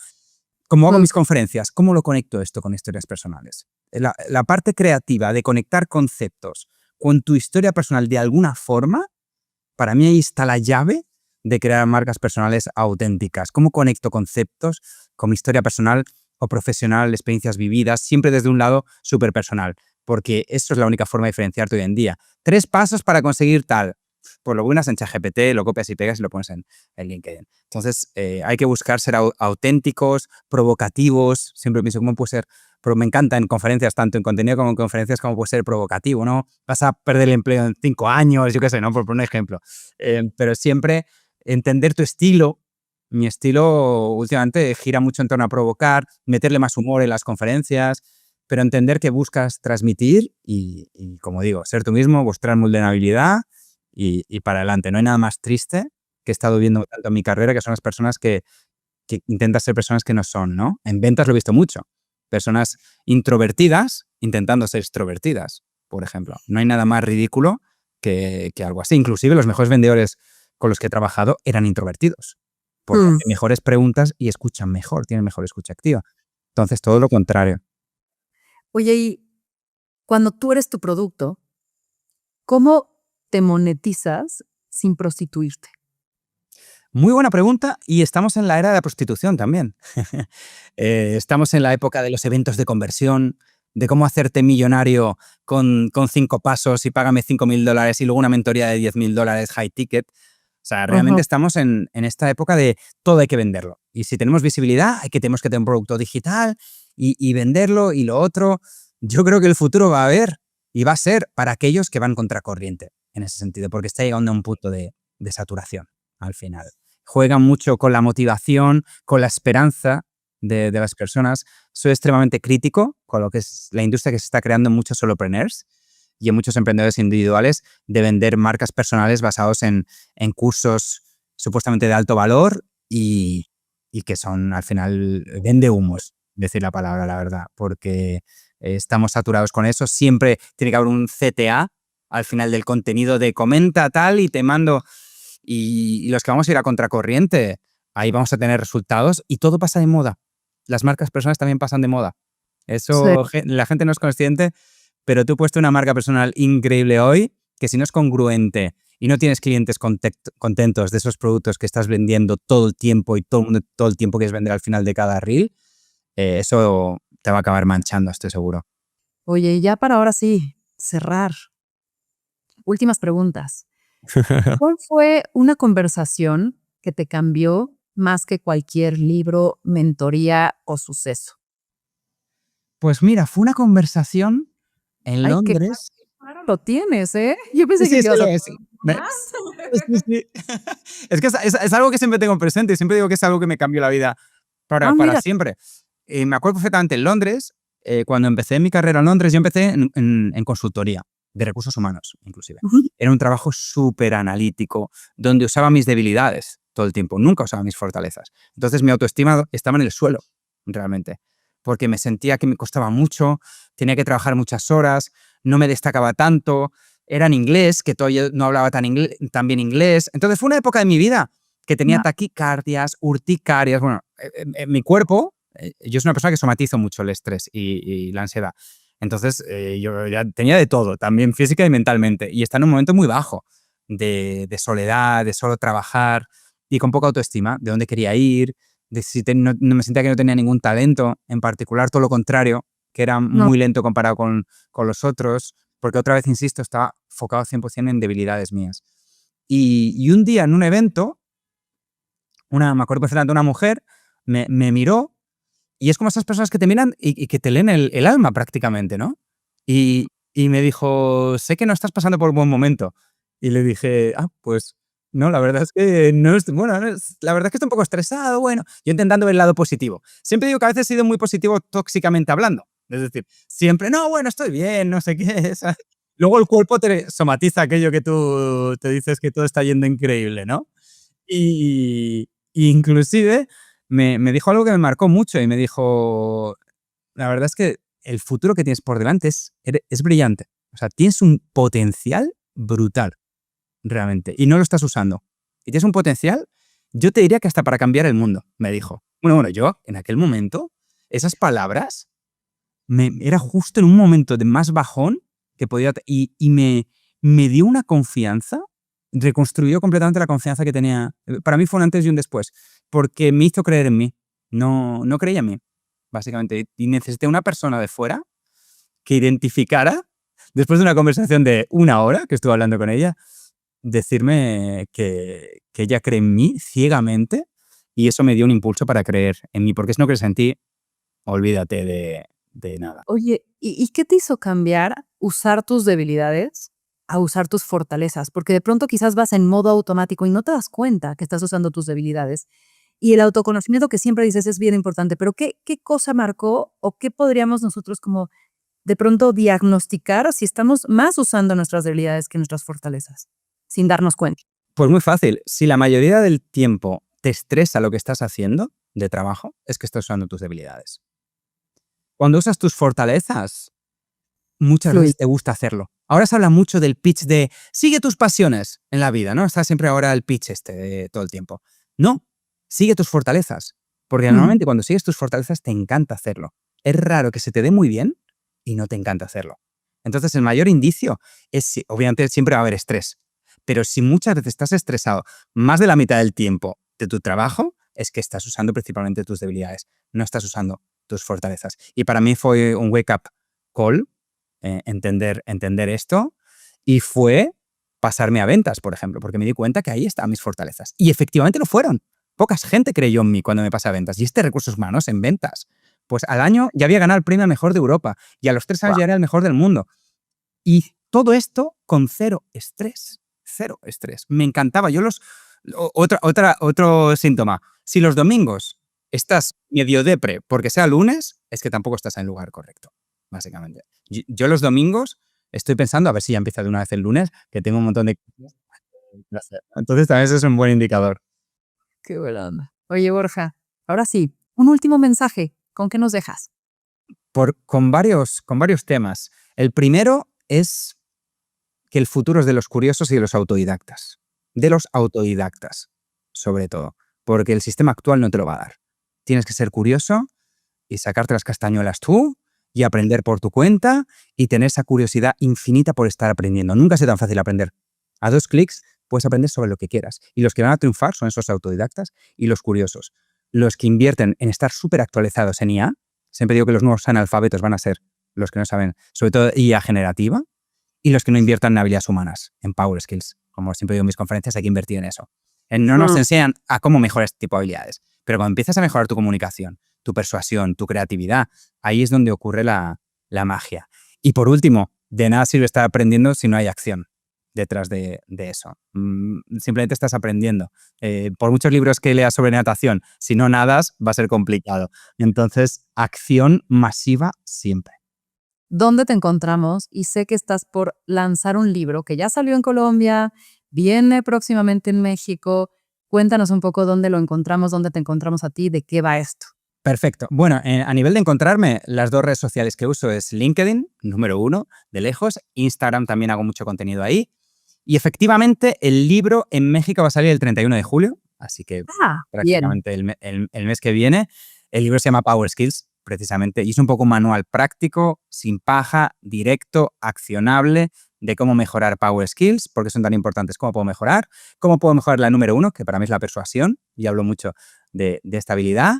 como hago Mm, mis conferencias, ¿cómo lo conecto esto con historias personales? La parte creativa de conectar conceptos con tu historia personal de alguna forma, para mí ahí está la llave de crear marcas personales auténticas. ¿Cómo conecto conceptos con mi historia personal o profesional, experiencias vividas, siempre desde un lado súper personal? Porque eso es la única forma de diferenciarte hoy en día. 3 pasos para conseguir tal. Pues lo buenas en ChatGPT, lo copias y pegas y lo pones en LinkedIn. Entonces, hay que buscar ser auténticos, provocativos. Siempre pienso cómo puede ser, pero me encanta en conferencias, tanto en contenido como en conferencias, cómo puede ser provocativo, ¿no? Vas a perder el empleo en 5 años, yo qué sé, ¿no? Por un ejemplo. Pero siempre entender tu estilo. Mi estilo últimamente gira mucho en torno a provocar, meterle más humor en las conferencias, pero entender que buscas transmitir y como digo, ser tú mismo, mostrar vulnerabilidad y para adelante. No hay nada más triste que he estado viendo tanto en mi carrera, que son las personas que intentan ser personas que no son, ¿no? En ventas lo he visto mucho. Personas introvertidas intentando ser extrovertidas, por ejemplo. No hay nada más ridículo que algo así. Inclusive los mejores vendedores con los que he trabajado eran introvertidos, porque mm. hacen mejores preguntas y escuchan mejor, tienen mejor escucha activa. Entonces, todo lo contrario. Oye, y cuando tú eres tu producto, ¿cómo te monetizas sin prostituirte? Muy buena pregunta y estamos en la era de la prostitución también. Estamos en la época de los eventos de conversión, de cómo hacerte millonario con 5 pasos y págame $5.000 y luego una mentoría de $10.000 high ticket. O sea, realmente Ujú. estamos en esta época de todo hay que venderlo. Y si tenemos visibilidad, tenemos que tener un producto digital y venderlo y lo otro. Yo creo que el futuro va a haber y va a ser para aquellos que van contracorriente en ese sentido, porque está llegando a un punto de saturación al final. Juegan mucho con la motivación, con la esperanza de las personas. Soy extremadamente crítico con lo que es la industria que se está creando en muchos solopreneurs y en muchos emprendedores individuales de vender marcas personales basados en cursos supuestamente de alto valor y que son al final vende humos, decir la palabra, la verdad, porque estamos saturados con eso. Siempre tiene que haber un CTA al final del contenido de comenta tal y te mando. Y los que vamos a ir a contracorriente, ahí vamos a tener resultados y todo pasa de moda. Las marcas personales también pasan de moda. Sí. Eso la gente no es consciente, pero tú puesto una marca personal increíble hoy, que si no es congruente y no tienes clientes contentos de esos productos que estás vendiendo todo el tiempo y todo el mundo todo el tiempo quieres vender al final de cada reel, eso te va a acabar manchando, estoy seguro. Oye, y ya para ahora sí, cerrar. Últimas preguntas. ¿Cuál fue una conversación que te cambió más que cualquier libro, mentoría o suceso? Pues mira, fue una conversación en Ay, qué Londres. claro lo tienes, ¿eh? Yo Sí, pensé sí, que te es que ibas a lo es. tardar Me más. sí, sí. Es que es algo que siempre tengo presente y siempre digo que es algo que me cambió la vida Ah, para mira. siempre. Me acuerdo perfectamente en Londres, cuando empecé mi carrera en Londres, yo empecé en consultoría de recursos humanos, inclusive. Ujú. Era un trabajo súper analítico, donde usaba mis debilidades todo el tiempo, nunca usaba mis fortalezas. Entonces mi autoestima estaba en el suelo, realmente, porque me sentía que me costaba mucho, tenía que trabajar muchas horas, no me destacaba tanto, era en inglés, que todavía no hablaba tan bien inglés. Entonces fue una época de mi vida que tenía Ya. taquicardias, urticarias. Bueno, mi cuerpo, yo soy una persona que somatizo mucho el estrés y la ansiedad. Entonces yo ya tenía de todo, también física y mentalmente. Y está en un momento muy bajo de soledad, de solo trabajar y con poca autoestima, de dónde quería ir, de si no me sentía que no tenía ningún talento en particular, todo lo contrario, que era No. muy lento comparado con los otros, porque otra vez, insisto, estaba enfocado 100% en debilidades mías. Y un día en un evento, me acuerdo perfectamente, una mujer me miró y es como esas personas que te miran y que te leen el alma prácticamente, ¿no? Y me dijo, sé que no estás pasando por un buen momento. Y le dije, pues no, la verdad es que no es, bueno, la verdad es que estoy un poco estresado, bueno, yo intentando ver el lado positivo. Siempre digo que a veces he sido muy positivo tóxicamente hablando. Es decir, siempre, no, bueno, estoy bien, no sé qué. ¿Sabes? Luego el cuerpo te somatiza aquello que tú te dices que todo está yendo increíble, ¿no? Y inclusive me dijo algo que me marcó mucho y me dijo, la verdad es que el futuro que tienes por delante es brillante. O sea, tienes un potencial brutal, realmente, y no lo estás usando. Y tienes un potencial, yo te diría que hasta para cambiar el mundo, me dijo. Bueno, yo en aquel momento, esas palabras, era justo en un momento de más bajón que podía, me dio una confianza, reconstruyó completamente la confianza que tenía. Para mí fue un antes y un después, porque me hizo creer en mí. No creía en mí, básicamente. Y necesité una persona de fuera que identificara, después de una conversación de una hora que estuve hablando con ella, decirme que ella cree en mí ciegamente, y eso me dio un impulso para creer en mí, porque si no crees en ti, olvídate de nada. Oye, ¿y qué te hizo cambiar usar tus debilidades a usar tus fortalezas? Porque de pronto quizás vas en modo automático y no te das cuenta que estás usando tus debilidades. Y el autoconocimiento que siempre dices es bien importante, pero ¿qué cosa marcó o qué podríamos nosotros como de pronto diagnosticar si estamos más usando nuestras debilidades que nuestras fortalezas, sin darnos cuenta? Pues muy fácil. Si la mayoría del tiempo te estresa lo que estás haciendo de trabajo, es que estás usando tus debilidades. Cuando usas tus fortalezas, muchas Fluye. veces te gusta hacerlo. Ahora se habla mucho del pitch de sigue tus pasiones en la vida, ¿no? Está siempre ahora el pitch este de todo el tiempo. No, sigue tus fortalezas. Porque Ujú. normalmente cuando sigues tus fortalezas te encanta hacerlo. Es raro que se te dé muy bien y no te encanta hacerlo. Entonces el mayor indicio es, obviamente siempre va a haber estrés, pero si muchas veces estás estresado más de la mitad del tiempo de tu trabajo, es que estás usando principalmente tus debilidades, no estás usando tus fortalezas. Y para mí fue un wake up call, entender esto, y fue pasarme a ventas, por ejemplo, porque me di cuenta que ahí estaban mis fortalezas. Y efectivamente lo fueron. Poca gente creyó en mí cuando me pasé a ventas. Y recursos humanos en ventas. Pues al año ya había ganado el premio al mejor de Europa. Y a los 3 años Guau. ya era el mejor del mundo. Y todo esto con cero estrés. Cero estrés. Me encantaba. Otro síntoma. Si los domingos estás medio depre porque sea lunes, es que tampoco estás en el lugar correcto, básicamente. Yo los domingos estoy pensando, a ver si ya empieza de una vez el lunes, que tengo un montón de cosas que hacer. Entonces también eso es un buen indicador. Qué buena onda. Oye, Borja, ahora sí, un último mensaje. ¿Con qué nos dejas? Con varios temas. El primero es que el futuro es de los curiosos y de los autodidactas. De los autodidactas, sobre todo, porque el sistema actual no te lo va a dar. Tienes que ser curioso y sacarte las castañuelas tú y aprender por tu cuenta y tener esa curiosidad infinita por estar aprendiendo. Nunca ha sido tan fácil aprender. A 2 clics puedes aprender sobre lo que quieras. Y los que van a triunfar son esos autodidactas y los curiosos. Los que invierten en estar súper actualizados en IA, siempre digo que los nuevos analfabetos van a ser los que no saben, sobre todo IA generativa, y los que no inviertan en habilidades humanas, en power skills. Como siempre digo en mis conferencias, hay que invertir en eso. No nos enseñan a cómo mejorar este tipo de habilidades, pero cuando empiezas a mejorar tu comunicación, tu persuasión, tu creatividad. Ahí es donde ocurre la magia. Y por último, de nada sirve estar aprendiendo si no hay acción detrás de eso. Simplemente estás aprendiendo. Por muchos libros que leas sobre natación, si no nadas, va a ser complicado. Entonces, acción masiva siempre. ¿Dónde te encontramos? Y sé que estás por lanzar un libro que ya salió en Colombia, viene próximamente en México. Cuéntanos un poco dónde lo encontramos, dónde te encontramos a ti, de qué va esto. Perfecto. Bueno, a nivel de encontrarme, las 2 redes sociales que uso es LinkedIn, número 1, de lejos. Instagram también hago mucho contenido ahí. Y efectivamente, el libro en México va a salir el 31 de julio, así que prácticamente el mes que viene. El libro se llama Power Skills, precisamente, y es un poco un manual práctico, sin paja, directo, accionable, de cómo mejorar Power Skills, porque son tan importantes. ¿Cómo puedo mejorar la número 1, que para mí es la persuasión, y hablo mucho de esta habilidad.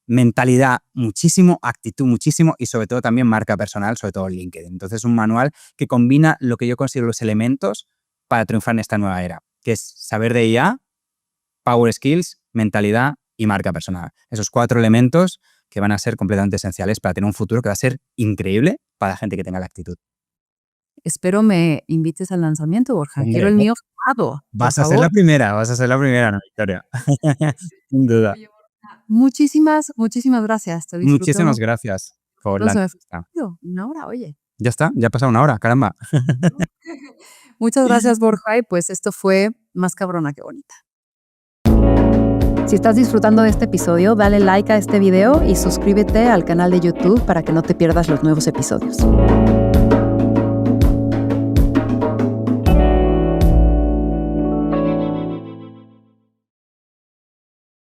Mentalidad muchísimo, actitud muchísimo y sobre todo también marca personal, sobre todo en LinkedIn. Entonces, un manual que combina lo que yo considero los elementos para triunfar en esta nueva era, que es saber de IA, Power Skills, mentalidad y marca personal. Esos 4 elementos que van a ser completamente esenciales para tener un futuro que va a ser increíble para la gente que tenga la actitud. Espero me invites al lanzamiento, Borja. Hombre, Quiero el mío firmado. Vas a ser la primera, ¿no, Victoria? Sin duda. Oye, Borja, muchísimas gracias. Te disfruté Muchísimas gracias por la entrevista. Una hora, oye. Ya está, ya ha pasado 1 hora, caramba. Muchas gracias, Borja, y pues esto fue Más cabrona que bonita. Si estás disfrutando de este episodio, dale like a este video y suscríbete al canal de YouTube para que no te pierdas los nuevos episodios.